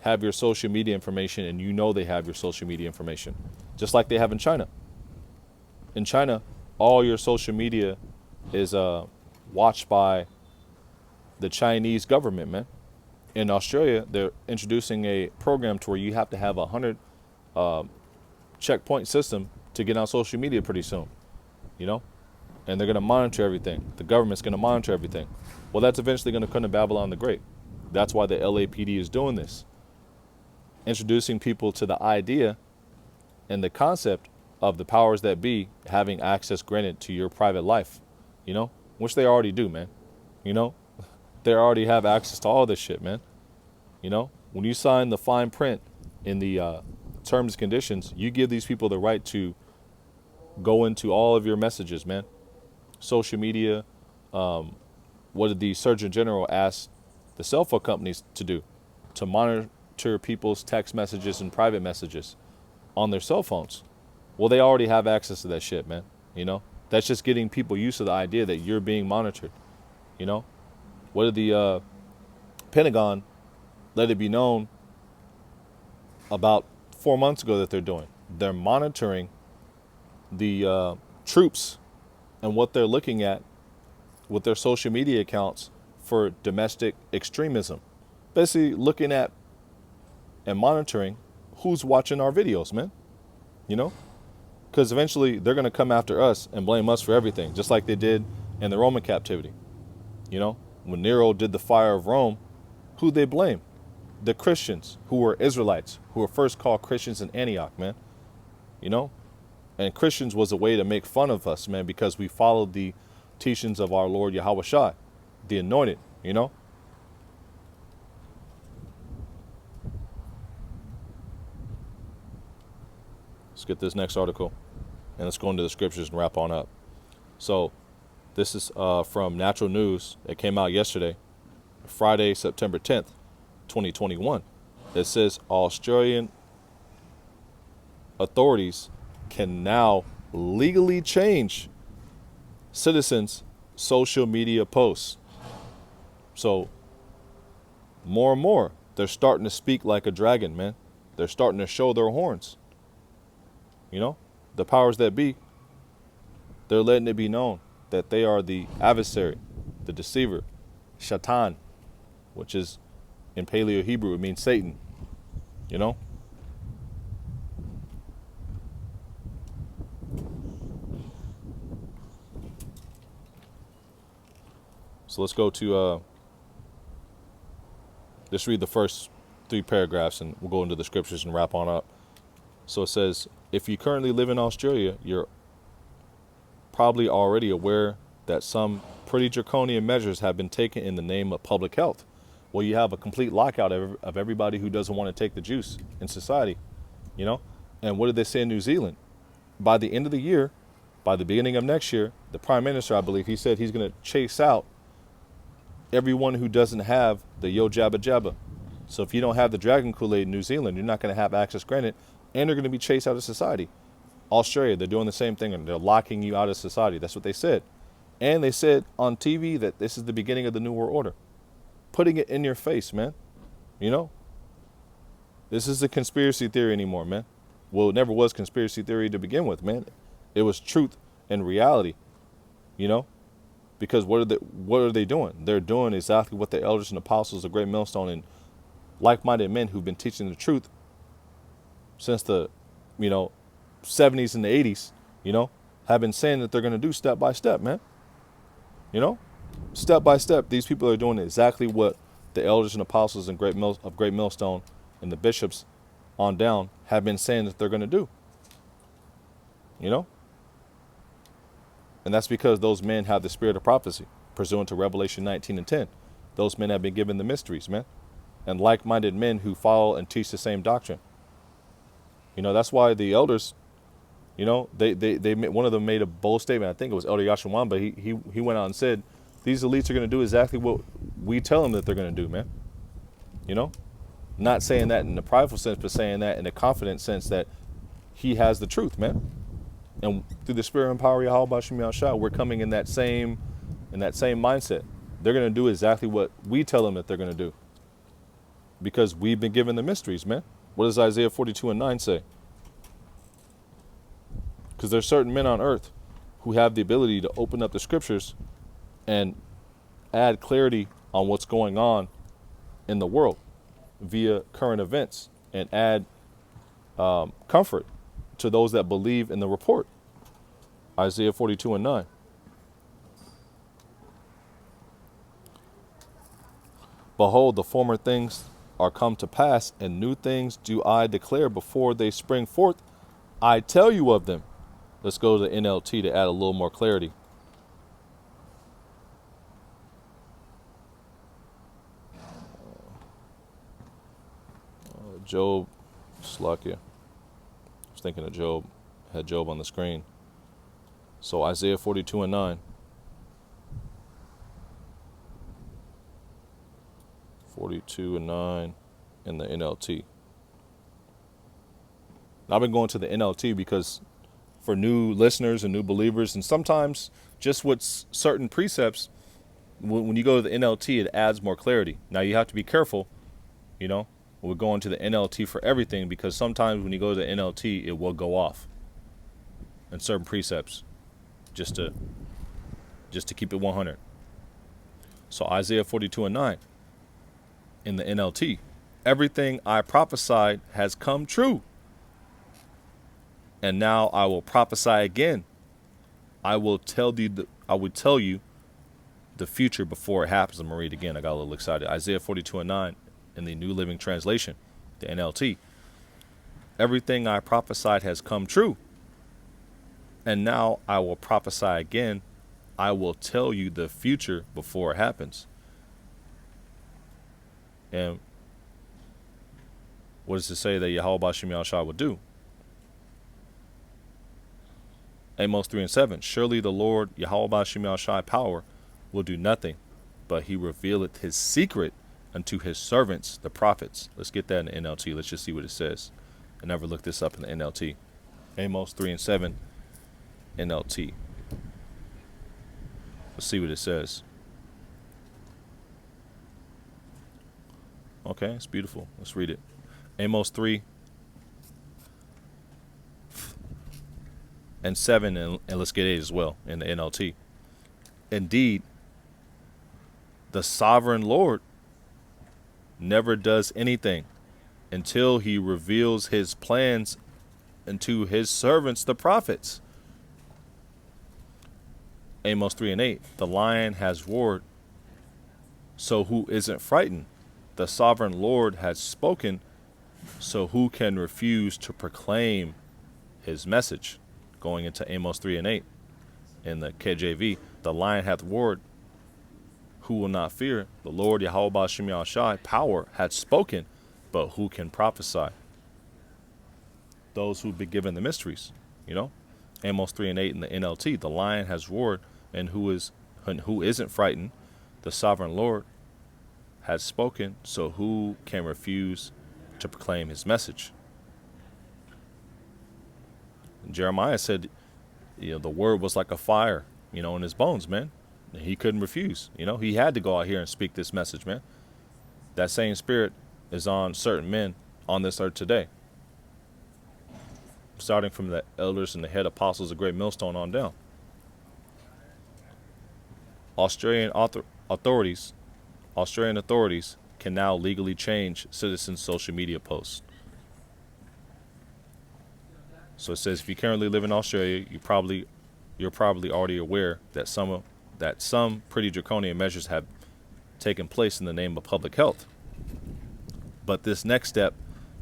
have your social media information, and you know they have your social media information, just like they have in China. In China, all your social media is watched by the Chinese government, man. In Australia, they're introducing a program to where you have to have 100 checkpoint system to get on social media pretty soon, you know? And they're going to monitor everything. The government's going to monitor everything. Well, that's eventually going to come to Babylon the Great. That's why the LAPD is doing this. Introducing people to the idea and the concept of the powers that be having access granted to your private life, you know, which they already do, man. You know, they already have access to all this shit, man. You know, when you sign the fine print in the terms and conditions, you give these people the right to go into all of your messages, man. Social media, what did the Surgeon General ask the cell phone companies to do? To monitor people's text messages and private messages on their cell phones. Well, they already have access to that shit, man. You know, that's just getting people used to the idea that you're being monitored. You know, what did the Pentagon let it be known about 4 months ago that they're doing? They're monitoring the troops and what they're looking at with their social media accounts for domestic extremism. Basically looking at and monitoring who's watching our videos, man. You know? Because eventually they're going to come after us and blame us for everything, just like they did in the Roman captivity. You know? When Nero did the fire of Rome, who'd they blame? The Christians, who were Israelites, who were first called Christians in Antioch, man. You know? And Christians was a way to make fun of us, man, because we followed the teachings of our Lord Yahweh Shai, the anointed, you know? Let's get this next article, and let's go into the scriptures and wrap on up. So this is from Natural News. It came out yesterday, Friday, September 10th, 2021. It says Australian authorities can now legally change citizens' social media posts. So more and more, they're starting to speak like a dragon, man. They're starting to show their horns. You know, the powers that be, they're letting it be known that they are the adversary, the deceiver, Shaitan, which is in Paleo Hebrew, it means Satan, you know? So let's go to, just read the first 3 paragraphs and we'll go into the scriptures and wrap on up. So it says, if you currently live in Australia, you're probably already aware that some pretty draconian measures have been taken in the name of public health. Well, you have a complete lockout of everybody who doesn't want to take the juice in society, you know? And what did they say in New Zealand? By the end of the year, by the beginning of next year, the Prime Minister, I believe, he said he's going to chase out everyone who doesn't have the Yo Jabba Jabba. So if you don't have the Dragon Kool-Aid in New Zealand, you're not going to have access granted, and they're going to be chased out of society. Australia, they're doing the same thing, and they're locking you out of society. That's what they said. And they said on TV that this is the beginning of the New World Order. Putting it in your face, man. You know? This is a conspiracy theory anymore, man. Well, it never was conspiracy theory to begin with, man. It was truth and reality, you know? Because what are they doing? They're doing exactly what the elders and apostles of Great Millstone and like-minded men who've been teaching the truth since the, 70s and the 80s, you know, have been saying that they're going to do step by step, man. You know, step by step, these people are doing exactly what the elders and apostles and Great Millstone and the bishops on down have been saying that they're going to do. You know, and that's because those men have the spirit of prophecy, pursuant to Revelation 19:10. Those men have been given the mysteries, man, and like-minded men who follow and teach the same doctrine. You know, that's why the elders, you know, they one of them made a bold statement. I think it was Elder Yashawan, but he went out and said, these elites are going to do exactly what we tell them that they're going to do, man. You know, not saying that in the prideful sense, but saying that in the confident sense that he has the truth, man. And through the spirit and power of Yahweh Shem Yahshua, we're coming in that same mindset. They're going to do exactly what we tell them that they're going to do, because we've been given the mysteries, man. What does Isaiah 42:9 say? Because there's certain men on earth who have the ability to open up the scriptures and add clarity on what's going on in the world via current events, and add comfort to those that believe in the report. Isaiah 42:9. Behold, the former things are come to pass, and new things do I declare before they spring forth. I tell you of them. Let's go to the NLT to add a little more clarity. Job, Slakia. I was thinking of Job. Had Job on the screen. So Isaiah 42:9. 42:9 in the NLT. I've been going to the NLT because for new listeners and new believers, and sometimes just with certain precepts, when you go to the NLT, it adds more clarity. Now you have to be careful, you know, we're going to the NLT for everything, because sometimes when you go to the NLT, it will go off in certain precepts, just to keep it 100. So Isaiah 42:9 in the NLT. Everything I prophesied has come true. And now I will prophesy again. I will tell you the future before it happens. I'm going to read again. I got a little excited. Isaiah 42:9 in the New Living Translation, the NLT. Everything I prophesied has come true. And now I will prophesy again. I will tell you the future before it happens. And what does it say that Yahweh Shem Yahshua will do? Amos 3:7. Surely the Lord Yahweh Shem Yahshua power will do nothing, but he revealeth his secret unto his servants, the prophets. Let's get that in the NLT. Let's just see what it says. I never looked this up in the NLT. Amos 3:7 NLT. Let's see what it says. Okay, it's beautiful. Let's read it. Amos 3:7, and let's get 8 as well in the NLT. Indeed, the sovereign Lord never does anything until he reveals his plans unto his servants, the prophets. Amos 3:8. The lion has roared, so who isn't frightened? The sovereign Lord has spoken, so who can refuse to proclaim his message? Going into Amos 3:8 in the KJV. The lion hath roared, who will not fear? The Lord Yahweh Shem Yahshua power hath spoken, but who can prophesy? Those who've been given the mysteries, you know. Amos 3:8 in the NLT. The lion has roared, and who isn't frightened? The sovereign Lord has spoken, so who can refuse to proclaim his message? And Jeremiah said, you know, the word was like a fire, you know, in his bones, man. And he couldn't refuse. You know, he had to go out here and speak this message, man. That same spirit is on certain men on this earth today, starting from the elders and the head apostles of Great Millstone on down. Australian authorities can now legally change citizens' social media posts. So it says, if you currently live in Australia, you're probably already aware that some pretty draconian measures have taken place in the name of public health. But this next step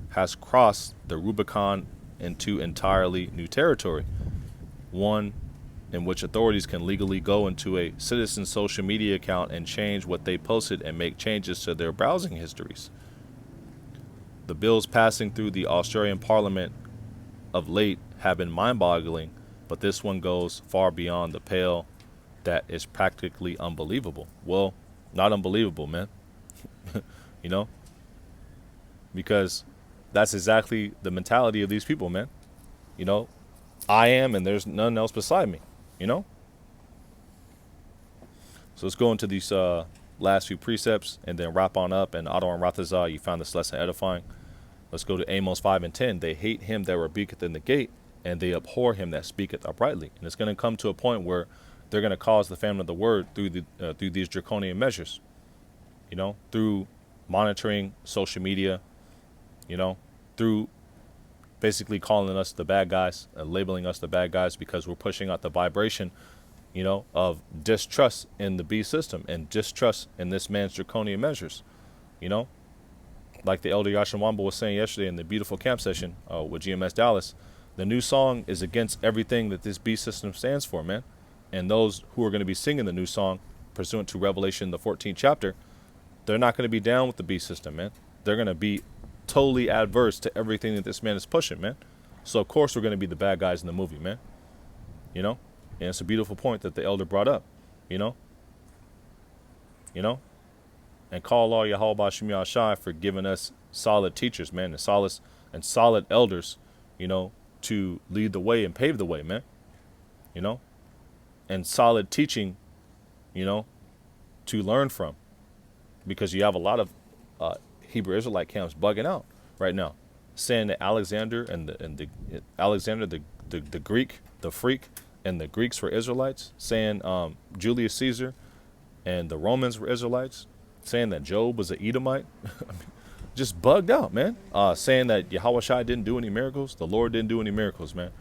has crossed the Rubicon into entirely new territory, one in which authorities can legally go into a citizen's social media account and change what they posted and make changes to their browsing histories. The bills passing through the Australian Parliament of late have been mind-boggling, but this one goes far beyond the pale that is practically unbelievable. Well, not unbelievable, man. You know? Because that's exactly the mentality of these people, man. You know? I am, and there's none else beside me. You know? So let's go into these last few precepts and then wrap on up. And Otto and Rathazah, you found this lesson edifying. Let's go to Amos 5 and 10. They hate him that rebuketh in the gate, and they abhor him that speaketh uprightly. And it's going to come to a point where they're going to cause the famine of the word through these draconian measures. You know, through monitoring social media, you know, through basically calling us the bad guys and labeling us the bad guys because we're pushing out the vibration, you know, of distrust in the beast system and distrust in this man's draconian measures, you know. Like the elder Yashawamba was saying yesterday in the beautiful camp session with GMS Dallas, the new song is against everything that this beast system stands for, man. And those who are going to be singing the new song, pursuant to Revelation, the 14th chapter, they're not going to be down with the beast system, man. They're going to be totally adverse to everything that this man is pushing, man. So, of course, we're going to be the bad guys in the movie, man. You know? And it's a beautiful point that the elder brought up, you know? You know? And call all Yahweh Bashim Yahshai for giving us solid teachers, man, and solid elders, you know, to lead the way and pave the way, man. You know? And solid teaching, you know, to learn from. Because you have a lot of Hebrew Israelite camps bugging out right now, saying that Alexander the Greek, the freak, and the Greeks were Israelites, saying Julius Caesar and the Romans were Israelites, saying that Job was an Edomite. I mean, just bugged out, man. Saying that Yahweh Shai didn't do any miracles, the Lord didn't do any miracles, man.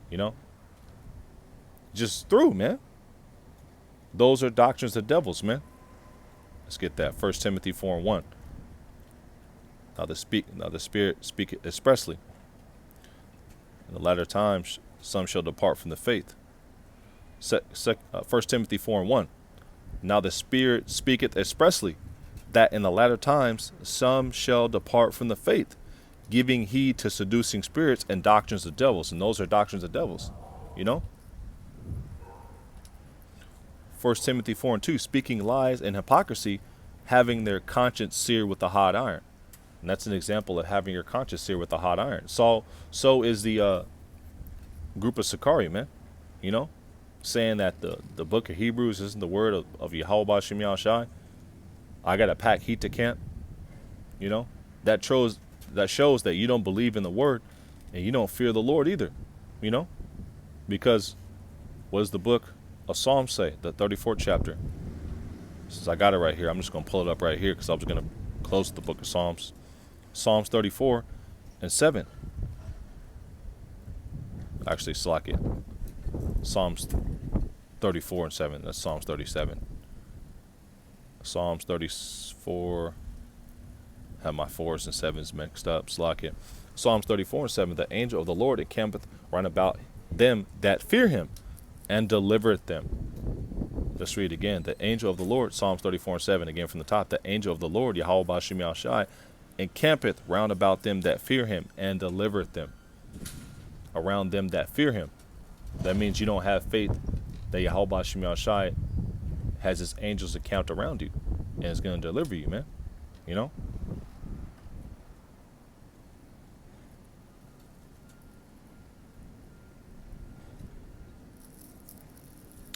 You know, just through, man. Those are doctrines of devils, man. Let's get that. 1 Timothy 4 and 1. Now the Spirit speaketh expressly. In the latter times, some shall depart from the faith. 1 Timothy 4 and 1. Now the Spirit speaketh expressly, that in the latter times some shall depart from the faith, giving heed to seducing spirits and doctrines of devils. And those are doctrines of devils, you know. 1 Timothy 4 and 2, speaking lies and hypocrisy, having their conscience seared with a hot iron. And that's an example of having your conscience seared with a hot iron. So is the group of Sakari, man. You know, saying that the book of Hebrews isn't the word of Yahweh Bashim Yahshai. I got to pack heat to camp. You know, that shows that you don't believe in the word and you don't fear the Lord either. You know, because what does the book of Psalms say? The 34th chapter. Since I got it right here, I'm just going to pull it up right here because I was going to close the book of Psalms. Psalms 34 and 7. Actually, slack it. Psalms 34 and 7. That's Psalms 37. Psalms 34. Have my 4s and 7s mixed up. Slack it. Psalms 34 and 7. The angel of the Lord encampeth round about them that fear him, and delivereth them. Let's read again. The angel of the Lord, Psalms 34 and 7, again from the top. The angel of the Lord, Yahweh Bashim Yahshai, encampeth round about them that fear him, and delivereth them. Around them that fear him. That means you don't have faith that Yahweh Bashim Yahshai has his angels encamped around you and is going to deliver you, man. You know?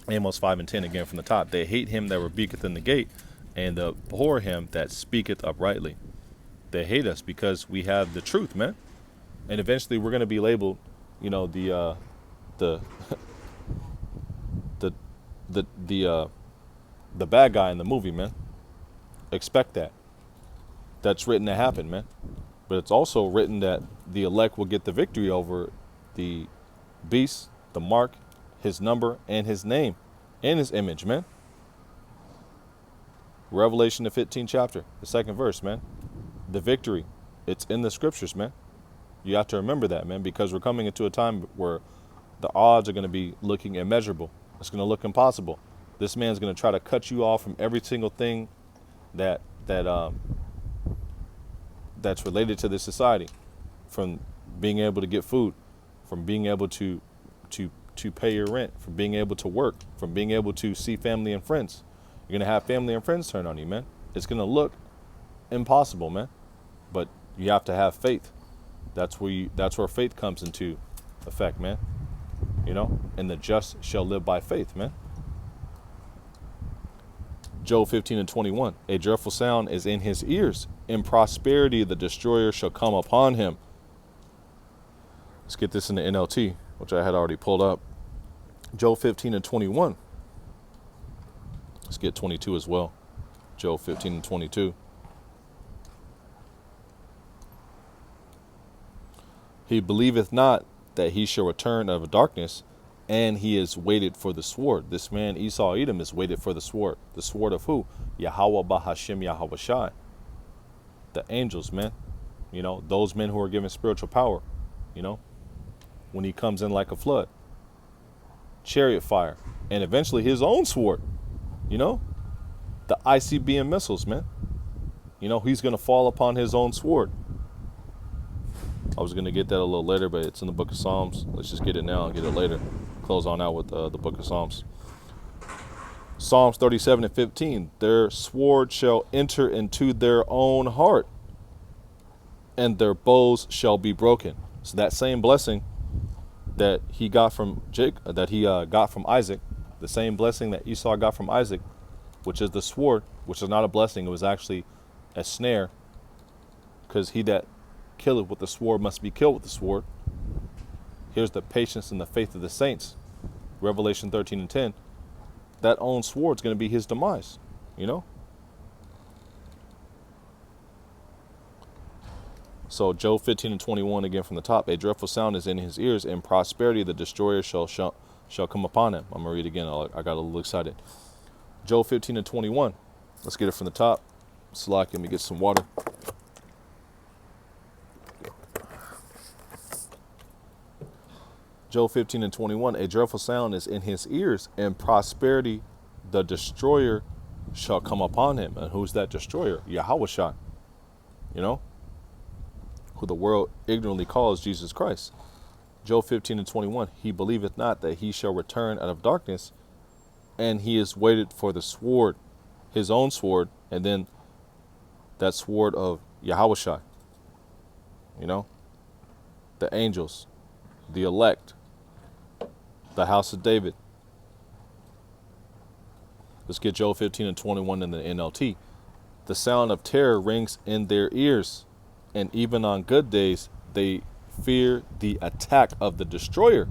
Amos 5 and 10 again from the top. They hate him that rebuketh in the gate, and abhor him that speaketh uprightly. They hate us because we have the truth, man. And eventually we're going to be labeled, you know, the bad guy in the movie, man. Expect that. That's written to happen, man. But it's also written that the elect will get the victory over the beast, the mark, his number, and his name, and his image, man. Revelation, the 15th chapter, the 2nd verse, man. The victory, it's in the scriptures, man. You have to remember that, man, because we're coming into a time where the odds are going to be looking immeasurable. It's going to look impossible. This man's going to try to cut you off from every single thing that's related to this society, from being able to get food, from being able to pay your rent, from being able to work, from being able to see family and friends. You're going to have family and friends turn on you, man. It's going to look impossible, man. But you have to have faith. That's where faith comes into effect, man. You know, and the just shall live by faith, man. Job 15:21. A dreadful sound is in his ears. In prosperity the destroyer shall come upon him. Let's get this in the NLT, which I had already pulled up. Job 15:21. Let's get 22 as well. Job 15:22. He believeth not that he shall return out of darkness, and he is waited for the sword. This man, Esau Edom, is waited for the sword. The sword of who? Yahweh Bahashim Yahweh Shai. The angels, man. You know, those men who are given spiritual power, you know, when he comes in like a flood. Chariot fire. And eventually his own sword, you know, the ICBM missiles, man. You know, he's going to fall upon his own sword. I was going to get that a little later, but it's in the book of Psalms. Let's just get it now and get it later. Close on out with the book of Psalms. Psalms 37:15. Their sword shall enter into their own heart, and their bows shall be broken. So that same blessing that he got from got from Isaac, the same blessing that Esau got from Isaac, which is the sword, which is not a blessing, it was actually a snare, because he that killeth with the sword must be killed with the sword. Here's the patience and the faith of the saints. Revelation 13:10. That own sword's going to be his demise, you know? So Job 15:21 again from the top. A dreadful sound is in his ears. In prosperity the destroyer shall come upon him. I'm going to read again. I got a little excited. Job 15:21. Let's get it from the top. Slack, let me get some water. Job 15:21, a dreadful sound is in his ears, and prosperity the destroyer shall come upon him. And who's that destroyer? Yahweh Shai, you know, who the world ignorantly calls Jesus Christ. Job 15:21, he believeth not that he shall return out of darkness, and he is waited for the sword, his own sword, and then that sword of Yahweh Shai, you know, the angels, the elect, the house of David. Let's get Job 15:21 in the NLT. The sound of terror rings in their ears, and even on good days they fear the attack of the destroyer.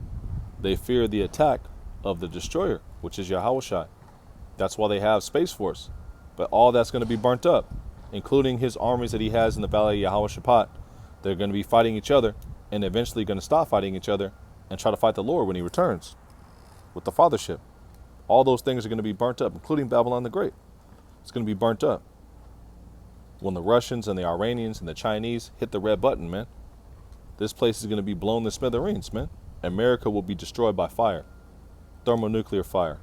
They fear the attack of the destroyer, which is Yahweh Shai. That's why they have Space Force. But all that's going to be burnt up, including his armies that he has in the Valley of Yahweh Shaphat. They're going to be fighting each other, and eventually going to stop fighting each other and try to fight the Lord when he returns with the fathership. All those things are going to be burnt up, including Babylon the Great. It's going to be burnt up when the Russians and the Iranians and the Chinese hit the red button, man. This place is going to be blown to smithereens, man. America will be destroyed by fire, thermonuclear fire,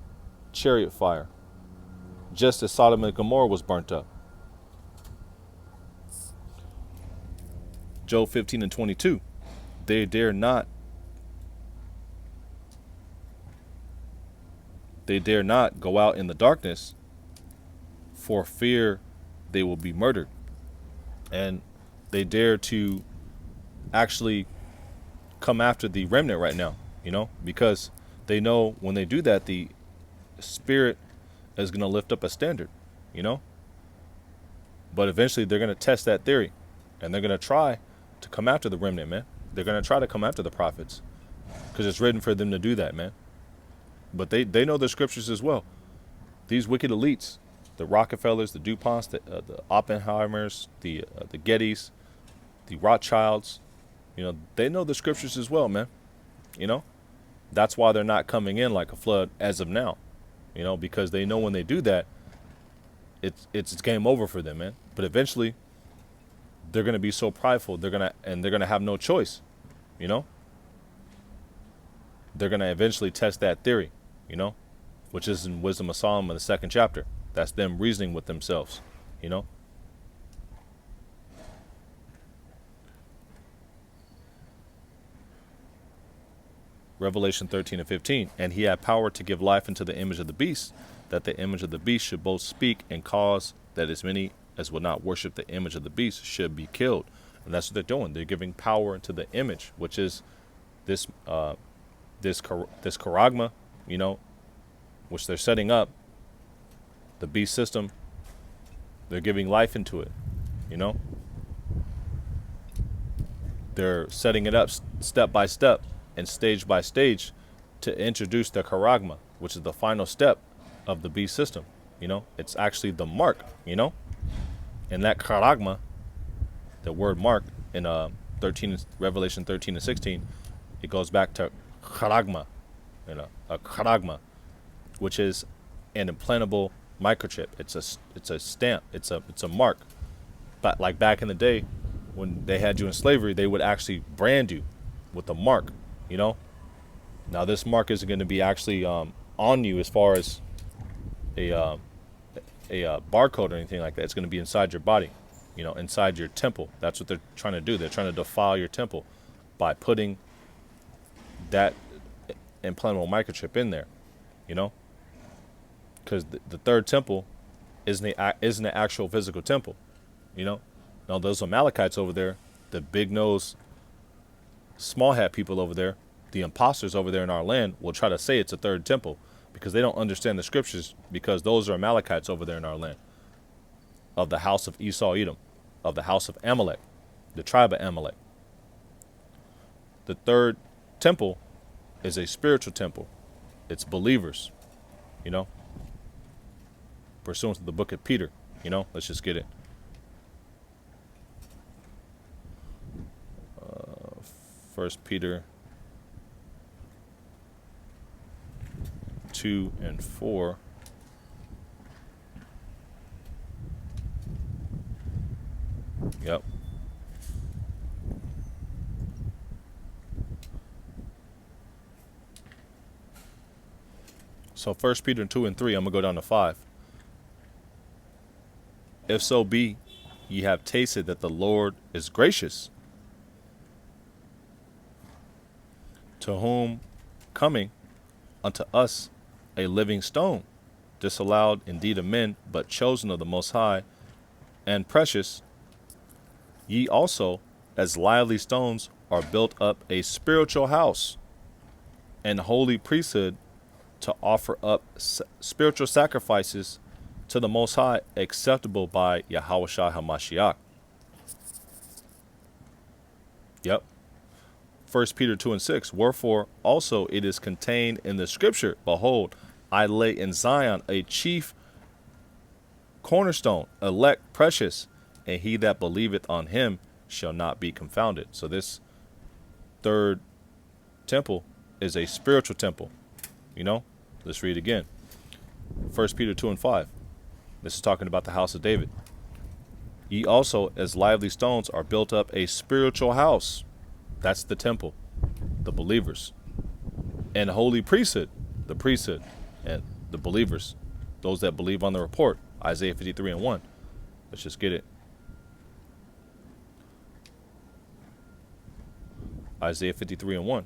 chariot fire, just as Sodom and Gomorrah was burnt up. Job 15:22. They dare not go out in the darkness, for fear they will be murdered. And they dare to actually come after the remnant right now, you know, because they know when they do that, the Spirit is going to lift up a standard, you know. But eventually they're going to test that theory, and they're going to try to come after the remnant, man. They're going to try to come after the prophets, because it's written for them to do that, man. But they know the scriptures as well. These wicked elites, the Rockefellers, the DuPonts, the Oppenheimers, the Gettys, the Rothschilds, you know, they know the scriptures as well, man. You know, that's why they're not coming in like a flood as of now. You know, because they know when they do that, it's game over for them, man. But eventually, they're gonna be so prideful, they're gonna have no choice. You know, they're gonna eventually test that theory. You know, which is in Wisdom of Solomon, the 2nd chapter. That's them reasoning with themselves. You know. Revelation 13 and 15. And he had power to give life unto the image of the beast, that the image of the beast should both speak and cause that as many as would not worship the image of the beast should be killed. And that's what they're doing. They're giving power to the image, which is this charagma, you know, which they're setting up, the beast system. They're giving life into it, you know. They're setting it up step by step and stage by stage to introduce the charagma, which is the final step of the beast system. You know, it's actually the mark, you know, and that charagma, the word mark in Revelation 13 and 16, it goes back to charagma, you know, a charagma, which is an implantable microchip. It's a stamp. It's a mark. But like back in the day, when they had you in slavery, they would actually brand you with a mark. You know, now this mark isn't going to be actually on you as far as a barcode or anything like that. It's going to be inside your body, you know, inside your temple. That's what they're trying to do. They're trying to defile your temple by putting that implantable microchip in there, you know, because the third temple isn't an actual physical temple, you know. Now those Amalekites over there, the big nose, small hat people over there, the imposters over there in our land will try to say it's a third temple because they don't understand the scriptures, because those are Amalekites over there in our land, of the house of Esau Edom, of the house of Amalek, the tribe of Amalek. The third temple is a spiritual temple. It's believers, you know, pursuant to the book of Peter, you know. Let's just get it. 1 Peter 2 and 4. Yep. So 1 Peter 2 and 3, I'm going to go down to 5. If so be ye have tasted that the Lord is gracious, to whom coming unto us a living stone, disallowed indeed of men, but chosen of the Most High, and precious, ye also, as lively stones, are built up a spiritual house and holy priesthood, to offer up spiritual sacrifices to the Most High, acceptable by Yahushua HaMashiach. Yep. 1 Peter 2 and 6, wherefore also it is contained in the scripture, behold, I lay in Zion a chief cornerstone, elect, precious, and he that believeth on him shall not be confounded. So this third temple is a spiritual temple, you know. Let's read again. 1 Peter 2 and 5. This is talking about the house of David. Ye also, as lively stones, are built up a spiritual house. That's the temple, the believers. And holy priesthood, the priesthood, and the believers, those that believe on the report. Isaiah 53 and 1. Let's just get it. Isaiah 53 and 1.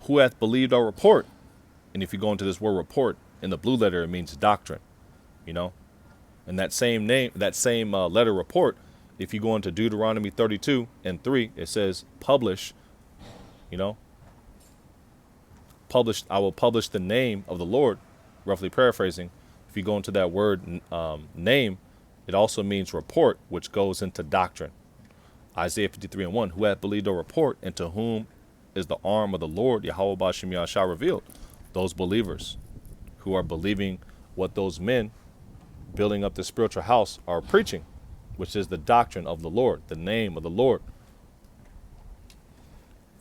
Who hath believed our report? And if you go into this word report, in the blue letter, it means doctrine, you know. And that same name, that same letter report, if you go into Deuteronomy 32 and 3, it says publish, you know. Publish, I will publish the name of the Lord, roughly paraphrasing. If you go into that word name, it also means report, which goes into doctrine. Isaiah 53 and 1, who hath believed a report, and to whom is the arm of the Lord, Yahweh Ba'ashem Yahshua, revealed. Those believers who are believing what those men building up the spiritual house are preaching, which is the doctrine of the Lord, the name of the Lord.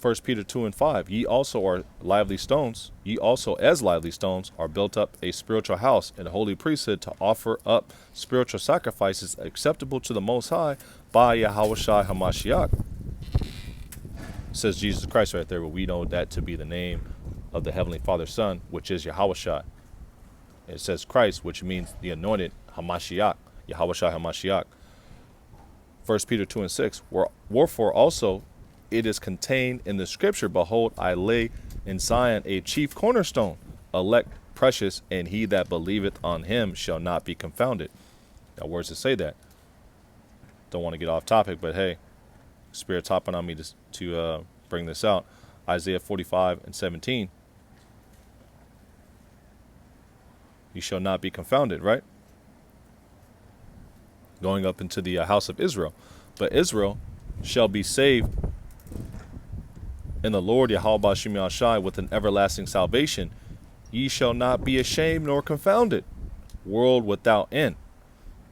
First Peter 2:5, ye also are lively stones, ye also as lively stones are built up a spiritual house and a holy priesthood to offer up spiritual sacrifices acceptable to the Most High by Yahushua Hamashiach. It says Jesus Christ right there, but we know that to be the name of the Heavenly Father's Son, which is Yahushua. It says Christ, which means the anointed, Hamashiach, Yahushua Hamashiach. First Peter 2:6, wherefore also it is contained in the scripture, behold, I lay in Zion a chief cornerstone, elect, precious, and he that believeth on him shall not be confounded. Now, words to say that. Don't want to get off topic, but hey, Spirit's hopping on me to bring this out. Isaiah 45:17. You shall not be confounded, right? Going up into the house of Israel. But Israel shall be saved in the Lord Yahweh Shem Yahshai with an everlasting salvation. Ye shall not be ashamed nor confounded. World without end.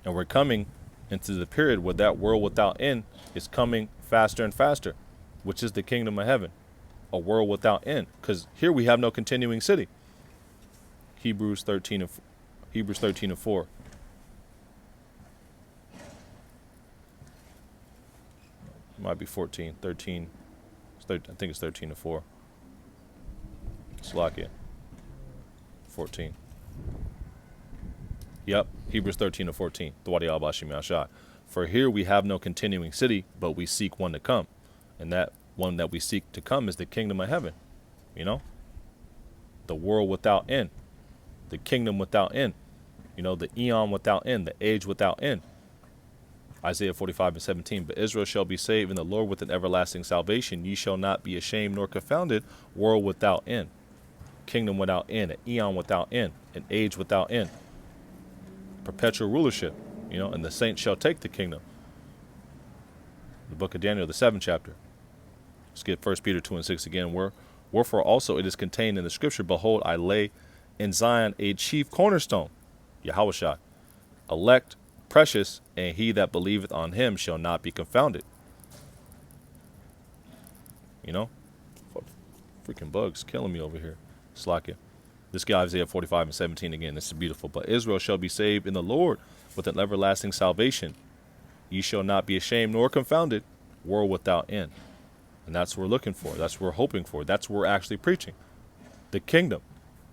And we're coming into the period where that world without end is coming faster and faster, which is the kingdom of heaven. A world without end. Because here we have no continuing city. Hebrews 13:4. Might be 14, 13. I think it's 13:4. Slovakia. 14. Yep, Hebrews 13:14. For here we have no continuing city, but we seek one to come. And that one that we seek to come is the kingdom of heaven. You know? The world without end. The kingdom without end. You know, the eon without end. The age without end. Isaiah 45:17. But Israel shall be saved in the Lord with an everlasting salvation. Ye shall not be ashamed nor confounded. World without end. Kingdom without end. An eon without end. An age without end. Perpetual rulership. You know, and the saints shall take the kingdom. The book of Daniel, the 7th chapter. Let's get 1 Peter 2:6 again. Wherefore also it is contained in the scripture, behold, I lay in Zion a chief cornerstone, Yahushua, elect, precious, and he that believeth on him shall not be confounded. You know? Freaking bugs killing me over here. Slakia. This guy, Isaiah 45:17 again. This is beautiful. But Israel shall be saved in the Lord with an everlasting salvation. Ye shall not be ashamed nor confounded. World without end. And that's what we're looking for. That's what we're hoping for. That's what we're actually preaching. The kingdom.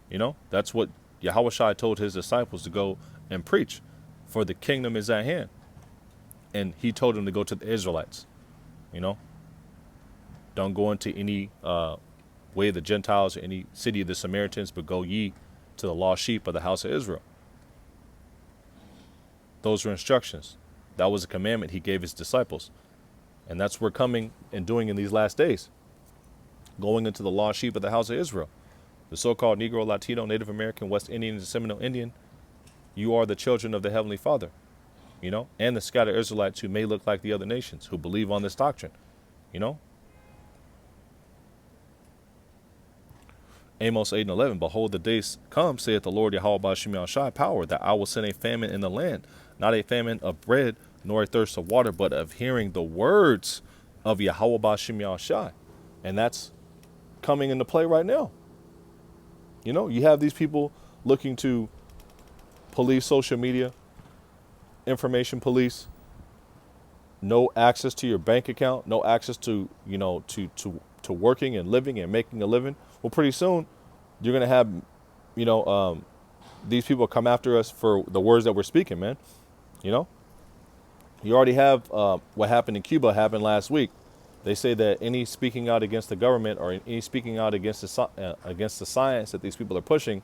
You know? That's what Yahushua told his disciples to go and preach. For the kingdom is at hand. And he told them to go to the Israelites. You know? Don't go into any way of the Gentiles or any city of the Samaritans, but go ye to the lost sheep of the house of Israel. Those were instructions. That was a commandment he gave his disciples. And that's what we're coming and doing in these last days. Going into the lost sheep of the house of Israel. The so-called Negro, Latino, Native American, West Indian, and Seminole Indian. You are the children of the Heavenly Father. You know, and the scattered Israelites who may look like the other nations, who believe on this doctrine. You know. Amos 8:11, behold, the days come, saith the Lord Yahweh Ba'ashem Yahushai, power, that I will send a famine in the land, not a famine of bread, nor a thirst of water, but of hearing the words of Yahweh Ba'ashem Yahushai. And that's coming into play right now. You know, you have these people looking to police social media, information police, no access to your bank account, no access to, you know, to working and living and making a living. Well, pretty soon you're going to have, you know, these people come after us for the words that we're speaking, man. You know, you already have what happened in Cuba happened last week. They say that any speaking out against the government or any speaking out against the science that these people are pushing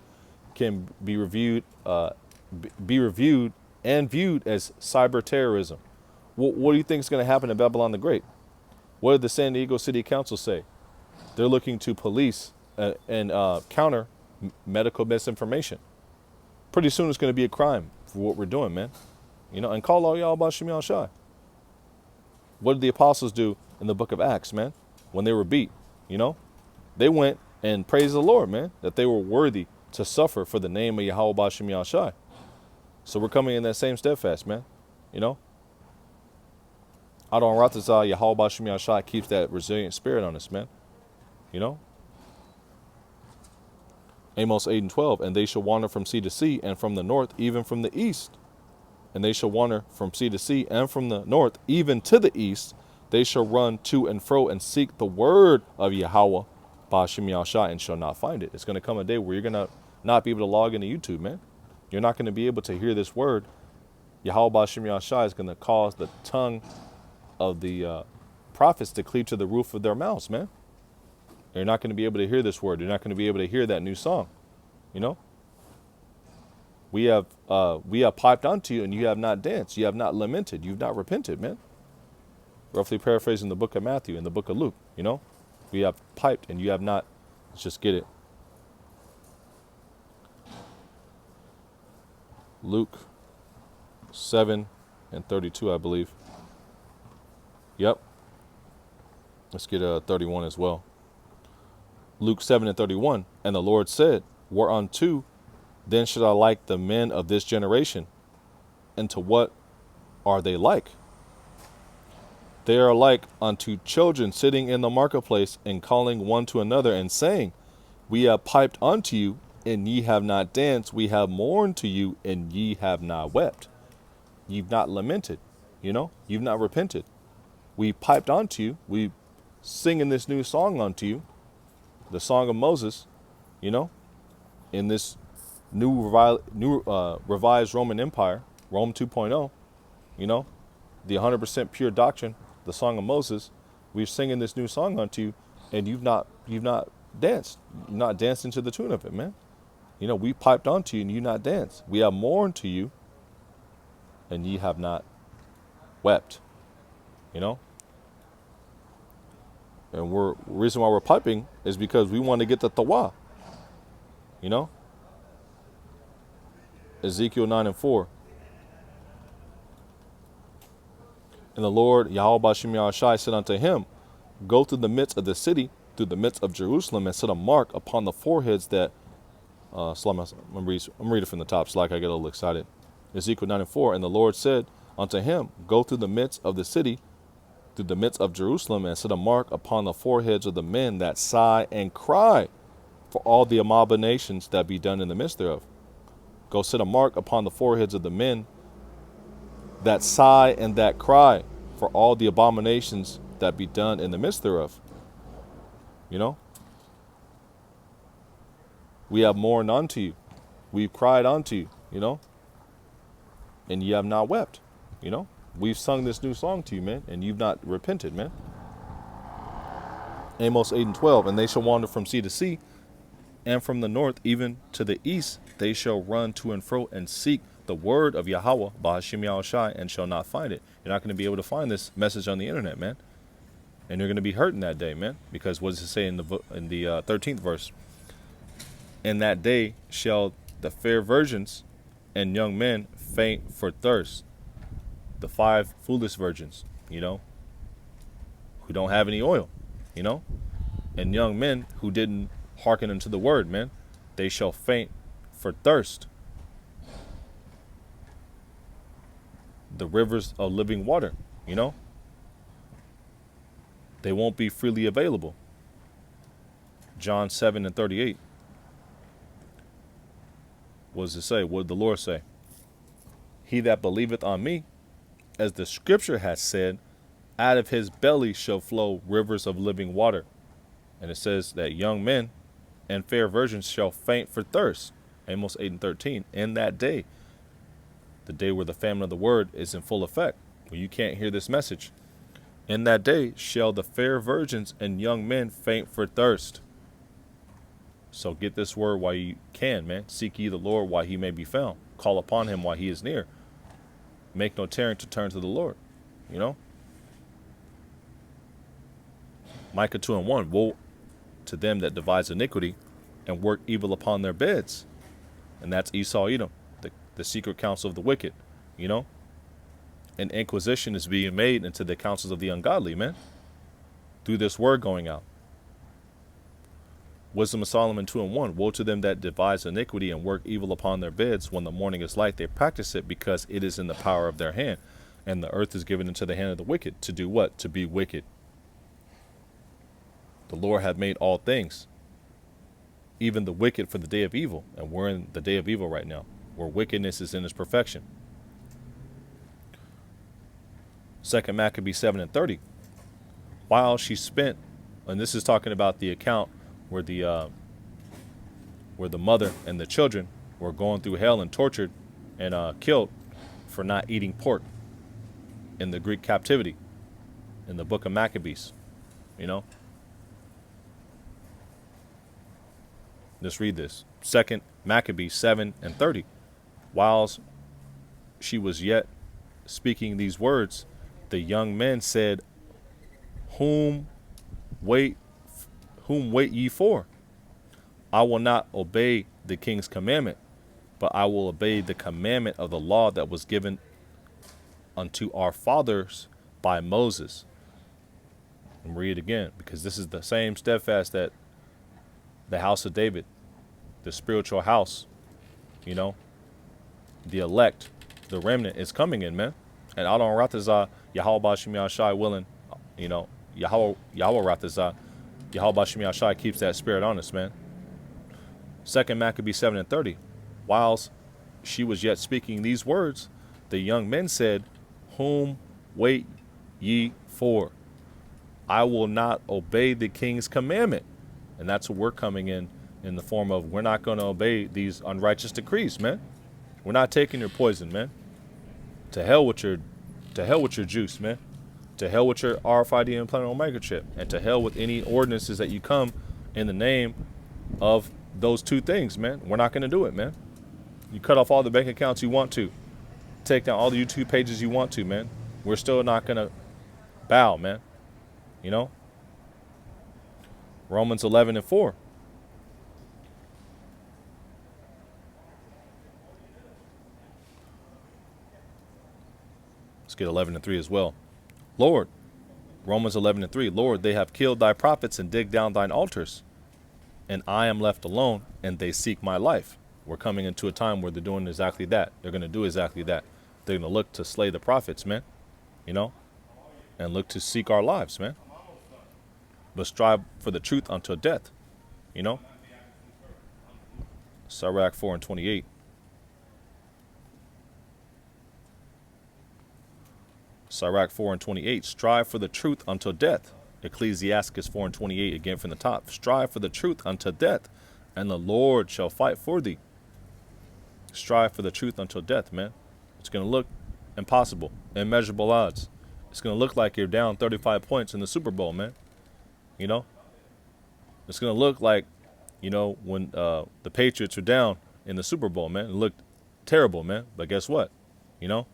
can be reviewed and viewed as cyber terrorism. What do you think is going to happen in Babylon the Great? What did the San Diego City Council say? They're looking to police and counter medical misinformation. Pretty soon it's going to be a crime for what we're doing, man. You know, and call all y'all about Shem Shai. What did the apostles do in the book of Acts, man? When they were beat, you know? They went and praised the Lord, man, that they were worthy to suffer for the name of Yahweh Ba'ashem Yahushai. So we're coming in that same steadfast, man. You know? Adon Ratazah, Yahweh Ba'ashem Yahushai keeps that resilient spirit on us, man. You know? Amos 8 and 12, and they shall wander from sea to sea, and from the north, even from the east. And they shall wander from sea to sea, and from the north, even to the east. They shall run to and fro and seek the word of Yahweh, Ba'ashem Yahushua, and shall not find it. It's going to come a day where you're going to not be able to log into YouTube, man. You're not going to be able to hear this word. Yahweh Ba'ashem Yahushua is going to cause the tongue of the prophets to cleave to the roof of their mouths, man. You're not going to be able to hear this word. You're not going to be able to hear that new song. You know? We have piped unto you, and you have not danced. You have not lamented. You've not repented, man. Roughly paraphrasing the book of Matthew and the book of Luke, you know? We have piped, and you have not. Let's just get it. Luke 7 and 32, I believe. Yep. Let's get 31 as well. Luke 7 and 31. And the Lord said, whereunto then should I like the men of this generation? And to what are they like? They are like unto children sitting in the marketplace and calling one to another and saying, we have piped unto you, and ye have not danced. We have mourned to you, and ye have not wept. You've not lamented, you know, you've not repented. We piped unto you. We singing this new song unto you, the song of Moses, you know, in this new revised Roman Empire, Rome 2.0, you know, the 100% pure doctrine, the song of Moses. We're singing this new song unto you, and you've not danced. You've not danced into the tune of it, man. You know, we piped unto you, and you not danced. We have mourned to you, and ye have not wept. You know? And the reason why we're piping is because we want to get the tawah. You know? Ezekiel 9 and 4. And the Lord, Yahweh Ba'ashem Yahushua, said unto him, go through the midst of the city, through the midst of Jerusalem, and set a mark upon the foreheads that, I'm reading from the top, so like I get a little excited. Ezekiel 9 and 4. And the Lord said unto him, go through the midst of the city, through the midst of Jerusalem, and set a mark upon the foreheads of the men that sigh and cry for all the abominations that be done in the midst thereof. Go set a mark upon the foreheads of the men that sigh and that cry for all the abominations that be done in the midst thereof. You know? We have mourned unto you. We've cried unto you, you know? And ye have not wept, you know? We've sung this new song to you, man, and you've not repented, man. Amos 8 and 12, and they shall wander from sea to sea, and from the north even to the east, they shall run to and fro and seek the word of Yahweh, Ba'ashem Yahushua, and shall not find it. You're not going to be able to find this message on the internet, man. And you're going to be hurting that day, man, because what does it say in the 13th verse? In that day shall the fair virgins and young men faint for thirst. The 5 foolish virgins, you know, who don't have any oil, you know, and young men who didn't hearken unto the word, man, they shall faint for thirst. The rivers of living water, you know, they won't be freely available. John 7 and 38. What does it say? What did the Lord say? He that believeth on me, as the scripture has said, out of his belly shall flow rivers of living water. And it says that young men and fair virgins shall faint for thirst. Amos 8 and 13. In that day, the day where the famine of the word is in full effect, where you can't hear this message. In that day shall the fair virgins and young men faint for thirst. So get this word while you can, man. Seek ye the Lord while he may be found. Call upon him while he is near. Make no tarrying to turn to the Lord, you know. Micah 2 and 1. Woe to them that devise iniquity and work evil upon their beds. And that's Esau, Edom, the secret counsel of the wicked, you know. And inquisition is being made into the counsels of the ungodly, man, through this word going out. Wisdom of Solomon 2 and 1. Woe to them that devise iniquity and work evil upon their beds. When the morning is light, they practice it, because it is in the power of their hand. And the earth is given into the hand of the wicked. To do what? To be wicked. The Lord hath made all things, even the wicked for the day of evil. And we're in the day of evil right now, where wickedness is in its perfection. 2 Maccabees 7:30. While she spent, and this is talking about the account where the mother and the children were going through hell and tortured and killed for not eating pork in the Greek captivity in the book of Maccabees. You know, let's read this. 2 Maccabees 7:30. Whilst she was yet speaking these words, the young men said, Whom wait ye for? I will not obey the king's commandment, but I will obey the commandment of the law that was given unto our fathers by Moses. And read it again, because this is the same steadfast that the house of David, the spiritual house, you know, the elect, the remnant is coming in, man. And Adon Ratazah, Yahweh Bashim Yahshai willing, you know, Yahweh Ratazah, Yahweh Bashim Yahshai keeps that spirit on us, man. 2 Maccabees 7:30. Whilst she was yet speaking these words, the young men said, Whom wait ye for? I will not obey the king's commandment. And that's what we're coming in the form of, we're not going to obey these unrighteous decrees, man. We're not taking your poison, man. To hell with your juice, man. To hell with your RFID implanted microchip, and to hell with any ordinances that you come in the name of those two things, man. We're not going to do it, man. You cut off all the bank accounts you want to, take down all the YouTube pages you want to, man. We're still not going to bow, man. You know? Romans 11:4. Let's get 11:3 as well. Lord, Romans 11:3. Lord, they have killed thy prophets and digged down thine altars, and I am left alone, and they seek my life. We're coming into a time where they're doing exactly that. They're going to do exactly that. They're going to look to slay the prophets, man. You know? And look to seek our lives, man. But strive for the truth until death. You know? Sirach 4:28. Sirach 4:28. Strive for the truth until death. Ecclesiastes 4:28, again from the top. Strive for the truth until death, and the Lord shall fight for thee. Strive for the truth until death, man. It's going to look impossible, immeasurable odds. It's going to look like you're down 35 points in the Super Bowl, man. You know? It's going to look like, you know, when the Patriots are down in the Super Bowl, man. It looked terrible, man. But guess what? You know?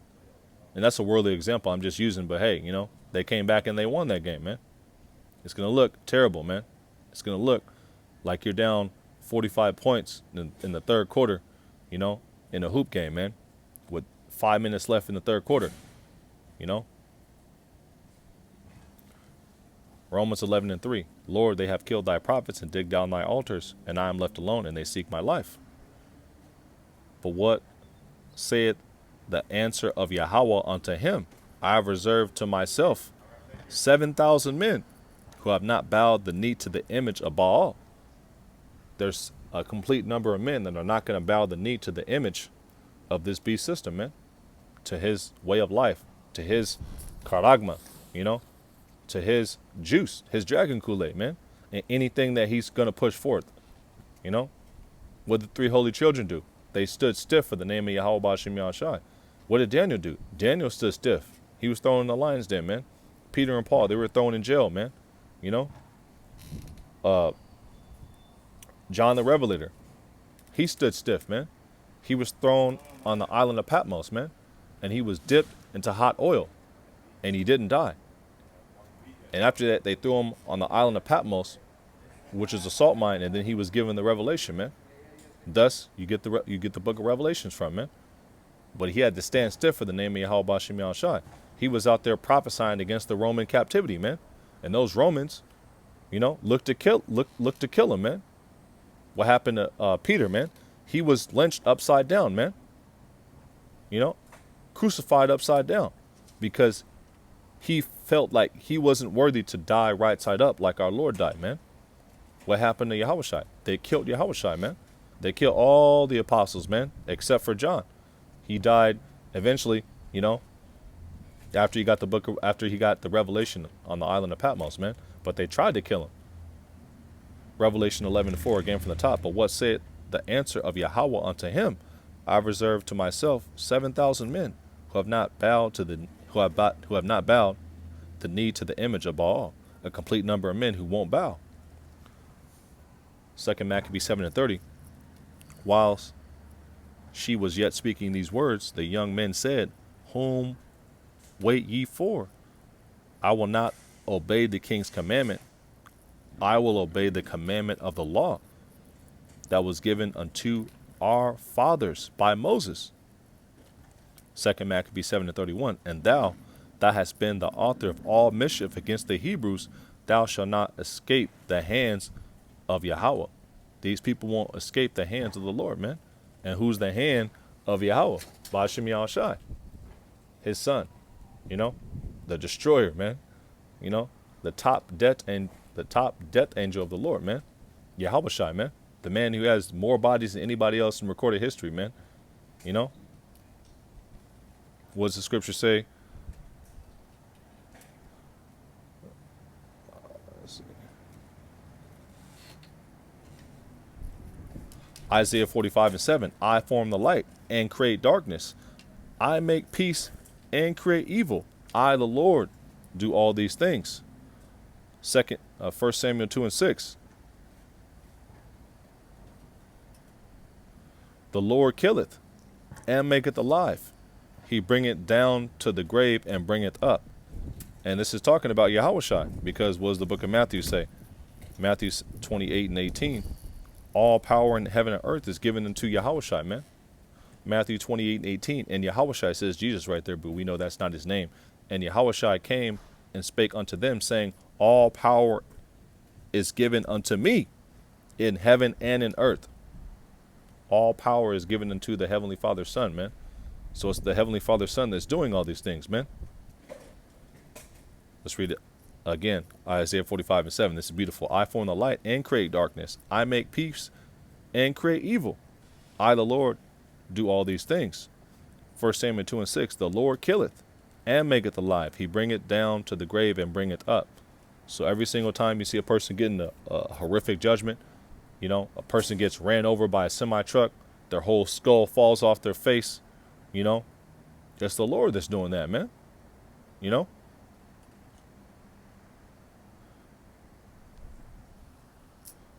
And that's a worldly example I'm just using, but hey, you know, they came back and they won that game, man. It's going to look terrible, man. It's going to look like you're down 45 points in the third quarter, you know, in a hoop game, man, with 5 minutes left in the third quarter, you know. Romans 11:3. Lord, they have killed thy prophets and digged down thy altars, and I am left alone, and they seek my life. But what saith the answer of Yahweh unto him? I have reserved to myself 7,000 men who have not bowed the knee to the image of Baal. There's a complete number of men that are not going to bow the knee to the image of this beast system, man. To his way of life, to his charagma, you know, to his juice, his dragon Kool-Aid, man. And anything that he's going to push forth, you know. What did the three holy children do? They stood stiff for the name of Yahweh Bashim Yahshai. What did Daniel do? Daniel stood stiff. He was thrown in the lion's den, man. Peter and Paul, they were thrown in jail, man. You know? John the Revelator, he stood stiff, man. He was thrown on the island of Patmos, man. And he was dipped into hot oil. And he didn't die. And after that, they threw him on the island of Patmos, which is a salt mine, and then he was given the revelation, man. Thus, you get the book of Revelations from, man. But he had to stand stiff for the name of Yahweh Bashim Yahshai. He was out there prophesying against the Roman captivity, man. And those Romans, you know, looked to kill him, man. What happened to Peter, man? He was lynched upside down, man. You know, crucified upside down, because he felt like he wasn't worthy to die right side up like our Lord died, man. what happened to Yahushua? They killed Yahushua, man. They killed all the apostles, man, except for John. He died eventually, you know, after he got the revelation on the island of Patmos, man. But they tried to kill him. Revelation 11:4 again from the top. But what said the answer of Yahweh unto him? I reserved to myself 7,000 men who have not bowed the knee to the image of Baal. A complete number of men who won't bow. 2 Maccabees 7:30. Whilst she was yet speaking these words, the young men said, whom wait ye for? I will not obey the king's commandment. I will obey the commandment of the law that was given unto our fathers by Moses. 2 Maccabees 7:31. And thou hast been the author of all mischief against the Hebrews. Thou shalt not escape the hands of Yahweh. These people won't escape the hands of the Lord, man. And who's the hand of Yahweh? Ba'ashem Yahushai, his son, you know, the destroyer, man. You know, the top death angel of the Lord, man. Yahushai, man. The man who has more bodies than anybody else in recorded history, man. You know? What does the scripture say? Isaiah 45:7. I form the light and create darkness. I make peace and create evil. I, the Lord, do all these things. 1 Samuel 2:6. The Lord killeth and maketh alive. He bringeth down to the grave and bringeth up. And this is talking about Yahushua, because what does the book of Matthew say? Matthew 28:18. All power in heaven and earth is given unto Yahushua, man. Matthew 28:18. And Yahushua says Jesus right there, but we know that's not his name. And Yahushua came and spake unto them, saying, all power is given unto me in heaven and in earth. All power is given unto the Heavenly Father Son, man. So it's the Heavenly Father Son that's doing all these things, man. Let's read it again. Isaiah 45:7. This is beautiful. I form the light and create darkness. I make peace and create evil. I, the Lord, do all these things. 1 Samuel 2:6. The Lord killeth and maketh alive. He bringeth down to the grave and bringeth up. So every single time you see a person getting a horrific judgment, you know, a person gets ran over by a semi-truck, their whole skull falls off their face, you know, it's the Lord that's doing that, man. You know?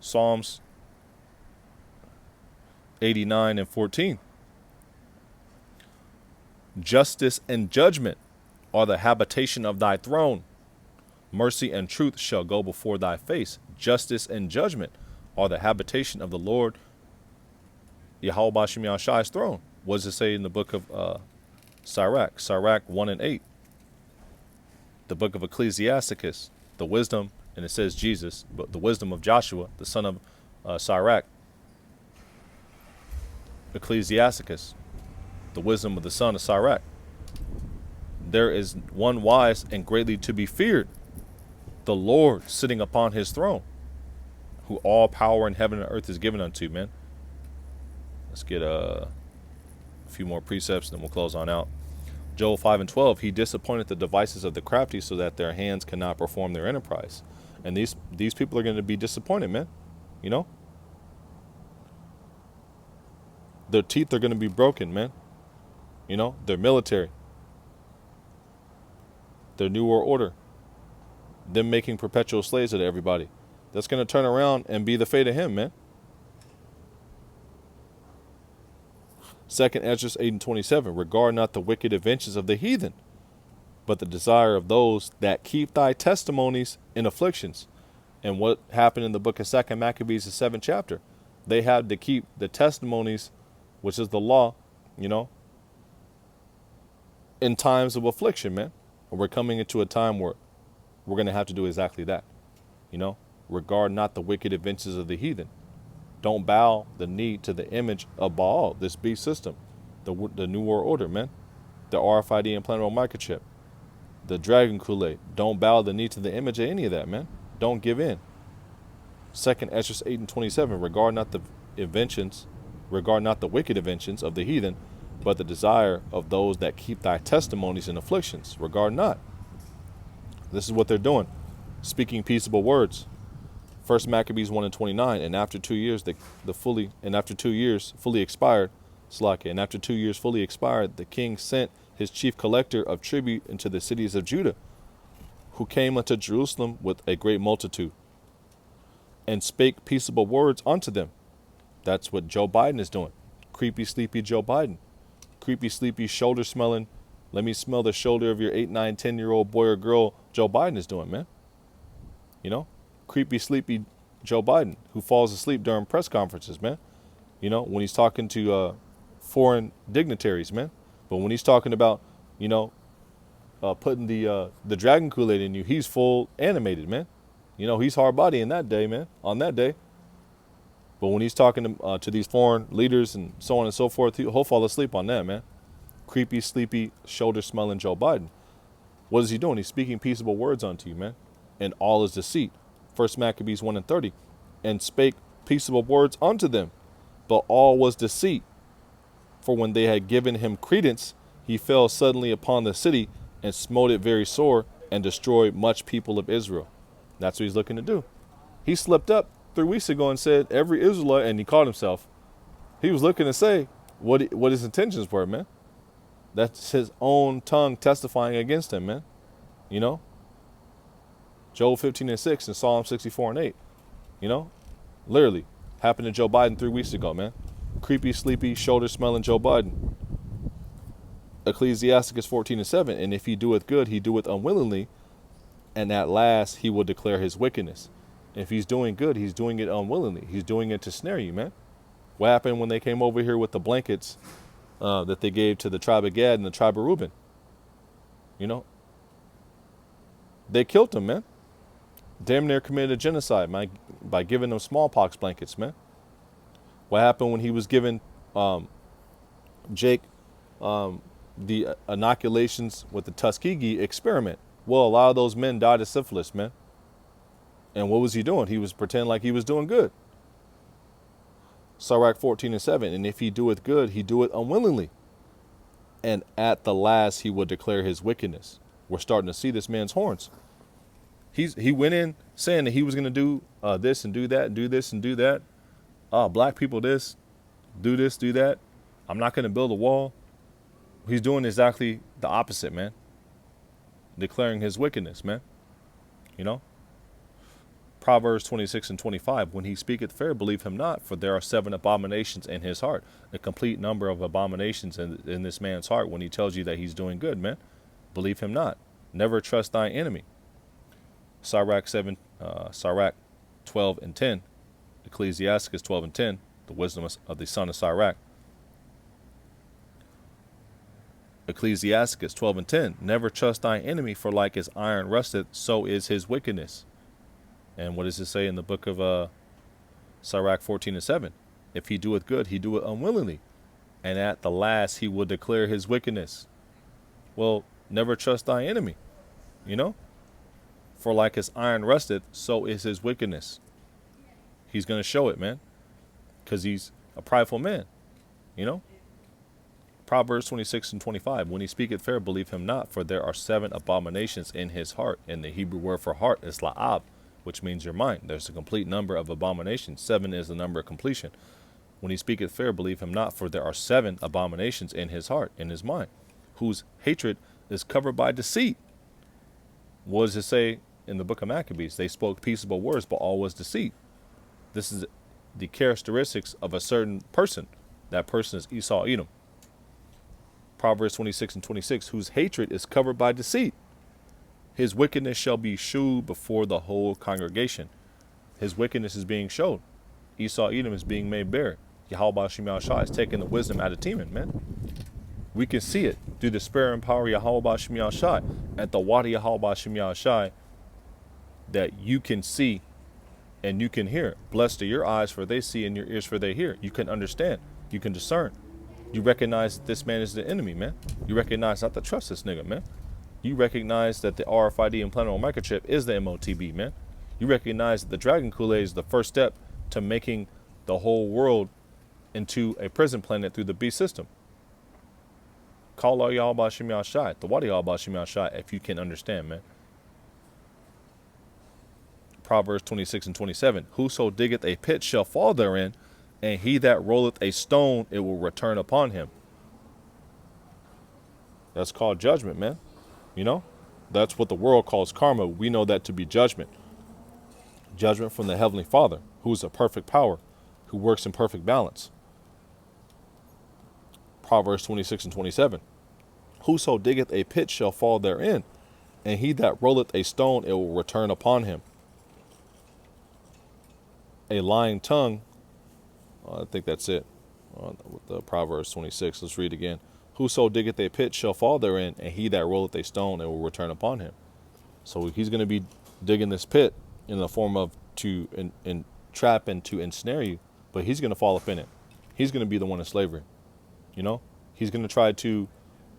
Psalms 89:14. Justice and judgment are the habitation of thy throne. Mercy and truth shall go before thy face. Justice and judgment are the habitation of the Lord, Yahweh Ba'ashem Yahushai's throne. What does it say in the book of Sirach? Sirach 1:8. The book of Ecclesiasticus, the wisdom, and it says Jesus, but the wisdom of Joshua, the son of Sirach. Ecclesiasticus, the wisdom of the son of Sirach. There is one wise and greatly to be feared, the Lord sitting upon his throne, who all power in heaven and earth is given unto, man. Let's get a few more precepts, then we'll close on out. Joel 5:12. He disappointed the devices of the crafty so that their hands cannot perform their enterprise. And these people are going to be disappointed, man. You know? Their teeth are going to be broken, man. You know? They're military. Their New World Order. Them making perpetual slaves of everybody. That's going to turn around and be the fate of him, man. 2 Ezra 8:27. Regard not the wicked inventions of the heathen, but the desire of those that keep thy testimonies in afflictions. And what happened in the book of 2 Maccabees, the 7th chapter? They had to keep the testimonies, which is the law, you know, in times of affliction, man. And we're coming into a time where we're going to have to do exactly that, you know. Regard not the wicked inventions of the heathen. Don't bow the knee to the image of Baal, this beast system, the New World Order, man. The RFID implantable microchip, the Dragon Kool-Aid. Don't bow the knee to the image of any of that, man. Don't give in. Second Esdras 8 and 27, regard not the wicked inventions of the heathen, but the desire of those that keep thy testimonies and afflictions. Regard not. This is what they're doing. Speaking peaceable words. First Maccabees 1 and 29, and after 2 years fully expired, the king sent his chief collector of tribute into the cities of Judah, who came unto Jerusalem with a great multitude, and spake peaceable words unto them. That's what Joe Biden is doing. Creepy, sleepy Joe Biden. Creepy, sleepy, shoulder smelling. Let me smell the shoulder of your 8, 9, 10-year-old boy or girl. Joe Biden is doing, man. You know, creepy, sleepy Joe Biden, who falls asleep during press conferences, man. You know, when he's talking to foreign dignitaries, man. But when he's talking about, putting the dragon Kool-Aid in you, he's full animated, man. You know, he's hard body in that day, man. On that day. But when he's talking to these foreign leaders and so on and so forth, he'll fall asleep on that, man. Creepy, sleepy, shoulder-smelling Joe Biden. What is he doing? He's speaking peaceable words unto you, man. And all is deceit. First Maccabees 1 and 30. And spake peaceable words unto them, but all was deceit. For when they had given him credence, he fell suddenly upon the city and smote it very sore and destroyed much people of Israel. That's what he's looking to do. He slipped up 3 weeks ago and said every Israelite, and he called himself. He was looking to say what his intentions were, man. That's his own tongue testifying against him, man. You know? Job 15 and 6 and Psalm 64 and 8. You know? Literally. Happened to Joe Biden 3 weeks ago, man. Creepy, sleepy, shoulder-smelling Joe Biden. Ecclesiasticus 14 and 7. And if he doeth good, he doeth unwillingly, and at last he will declare his wickedness. If he's doing good, he's doing it unwillingly. He's doing it to snare you, man. What happened when they came over here with the blankets that they gave to the tribe of Gad and the tribe of Reuben? You know? They killed them, man. Damn near committed a genocide, man, by giving them smallpox blankets, man. What happened when he was giving Jake the inoculations with the Tuskegee experiment? Well, a lot of those men died of syphilis, man. And what was he doing? He was pretending like he was doing good. Sirach 14 and 7. And if he doeth good, he doeth unwillingly. And at the last he will declare his wickedness. We're starting to see this man's horns. He went in saying that he was going to do this and do that and do this and do that. Black people this, do that. I'm not going to build a wall. He's doing exactly the opposite, man. Declaring his wickedness, man. You know? Proverbs 26 and 25. When he speaketh fair, believe him not, for there are 7 abominations in his heart. A complete number of abominations in this man's heart when he tells you that he's doing good, man. Believe him not. Never trust thine enemy. Sirach 12 and 10. Ecclesiasticus 12 and 10. The wisdom of the son of Sirach. Ecclesiasticus 12 and 10. Never trust thine enemy, for like as iron rusteth, so is his wickedness. And what does it say in the book of Sirach 14 and 7? If he doeth good, he doeth unwillingly, and at the last he will declare his wickedness. Well, never trust thy enemy, you know? For like as iron rusteth, so is his wickedness. He's going to show it, man, because he's a prideful man, you know? Proverbs 26 and 25. When he speaketh fair, believe him not, for there are 7 abominations in his heart. And the Hebrew word for heart is la'ab, which means your mind. There's a complete number of abominations. 7 is the number of completion. When he speaketh fair, believe him not, for there are 7 abominations in his heart, in his mind, whose hatred is covered by deceit. What does it say in the book of Maccabees? They spoke peaceable words, but all was deceit. This is the characteristics of a certain person. That person is Esau Edom. Proverbs 26 and 26, whose hatred is covered by deceit. His wickedness shall be shewed before the whole congregation. His wickedness is being showed. Esau Edom is being made bare. Yahweh Shem Yahushua is taking the wisdom out of Teman, man. We can see it through the spirit and power of Yahweh Shem Yahushua. At the Wadi Yahweh Shem Yahushua, that you can see and you can hear. Blessed are your eyes, for they see, and your ears, for they hear. You can understand. You can discern. You recognize that this man is the enemy, man. You recognize not to trust this nigga, man. You recognize that the RFID implantable microchip is the MOTB, man. You recognize that the Dragon Kool-Aid is the first step to making the whole world into a prison planet through the beast system. Call all y'all Bashim Yashai, the Wadi y'all Bashim Yashai, if you can understand, man. Proverbs 26 and 27. Whoso diggeth a pit shall fall therein, and he that rolleth a stone, it will return upon him. That's called judgment, man. You know, that's what the world calls karma. We know that to be judgment. Judgment from the Heavenly Father, who is a perfect power, who works in perfect balance. Proverbs 26 and 27. Whoso diggeth a pit shall fall therein, and he that rolleth a stone, it will return upon him. A lying tongue, I think that's it, with the Proverbs 26. Let's read again. Whoso diggeth a pit shall fall therein, and he that rolleth a stone, it will return upon him. So he's going to be digging this pit in the form of to entrap and to ensnare you, but he's going to fall up in it. He's going to be the one in slavery. You know, he's going to try to,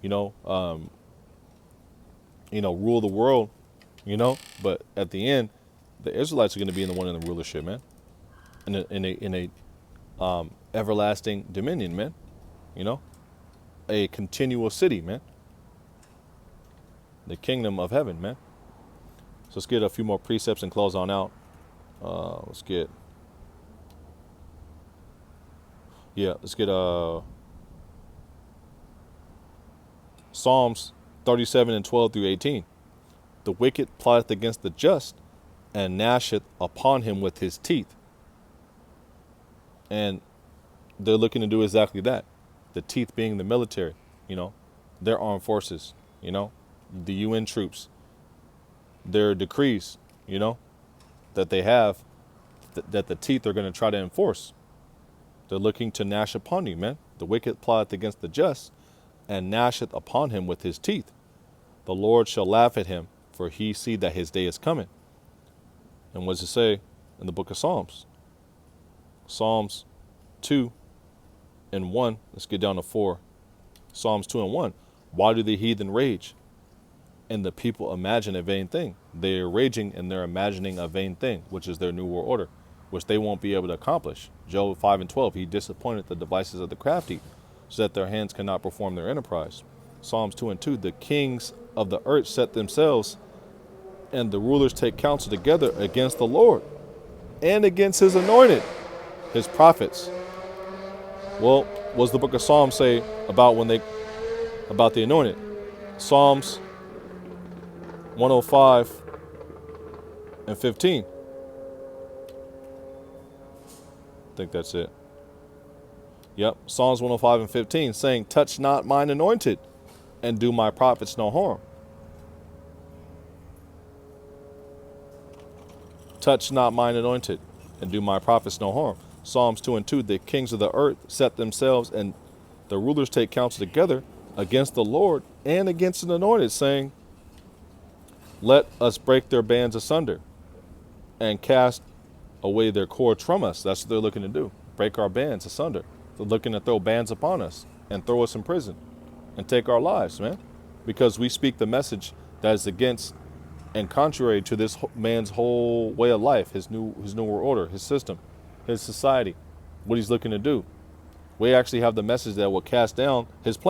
rule the world, but at the end, the Israelites are going to be in the one in the rulership, man, in a everlasting dominion, man, a continual city, man, the kingdom of heaven, man. So let's get a few more precepts and close on out. Let's get Psalms 37 and 12 through 18. The wicked plotteth against the just, and gnasheth upon him with his teeth. And they're looking to do exactly that. The teeth being the military, their armed forces, the UN troops, their decrees, that they have, that the teeth are going to try to enforce. They're looking to gnash upon you, man. The wicked plotteth against the just, and gnasheth upon him with his teeth. The Lord shall laugh at him, for he see that his day is coming. And what does it say in the book of Psalms? Psalms 2 and 1. Let's get down to 4. Psalms 2 and 1. Why do the heathen rage, and the people imagine a vain thing? They are raging and they're imagining a vain thing, which is their new world order, which they won't be able to accomplish. Job 5 and 12. He disappointed the devices of the crafty, so that their hands cannot perform their enterprise. Psalms 2 and 2. The kings of the earth set themselves, and the rulers take counsel together against the Lord and against his anointed, his prophets. Well, what does the book of Psalms say about the anointed? Psalms 105 and 15. I think that's it. Yep, Psalms 105 and 15, saying, touch not mine anointed, and do my prophets no harm. Touch not mine anointed, and do my prophets no harm. Psalms 2 and 2, the kings of the earth set themselves, and the rulers take counsel together against the Lord and against an anointed, saying, let us break their bands asunder, and cast away their cords from us. That's what they're looking to do. Break our bands asunder. They're looking to throw bands upon us and throw us in prison and take our lives, man, because we speak the message that is against and contrary to this man's whole way of life, his new world order, his system, his society, what he's looking to do. We actually have the message that will cast down his plan.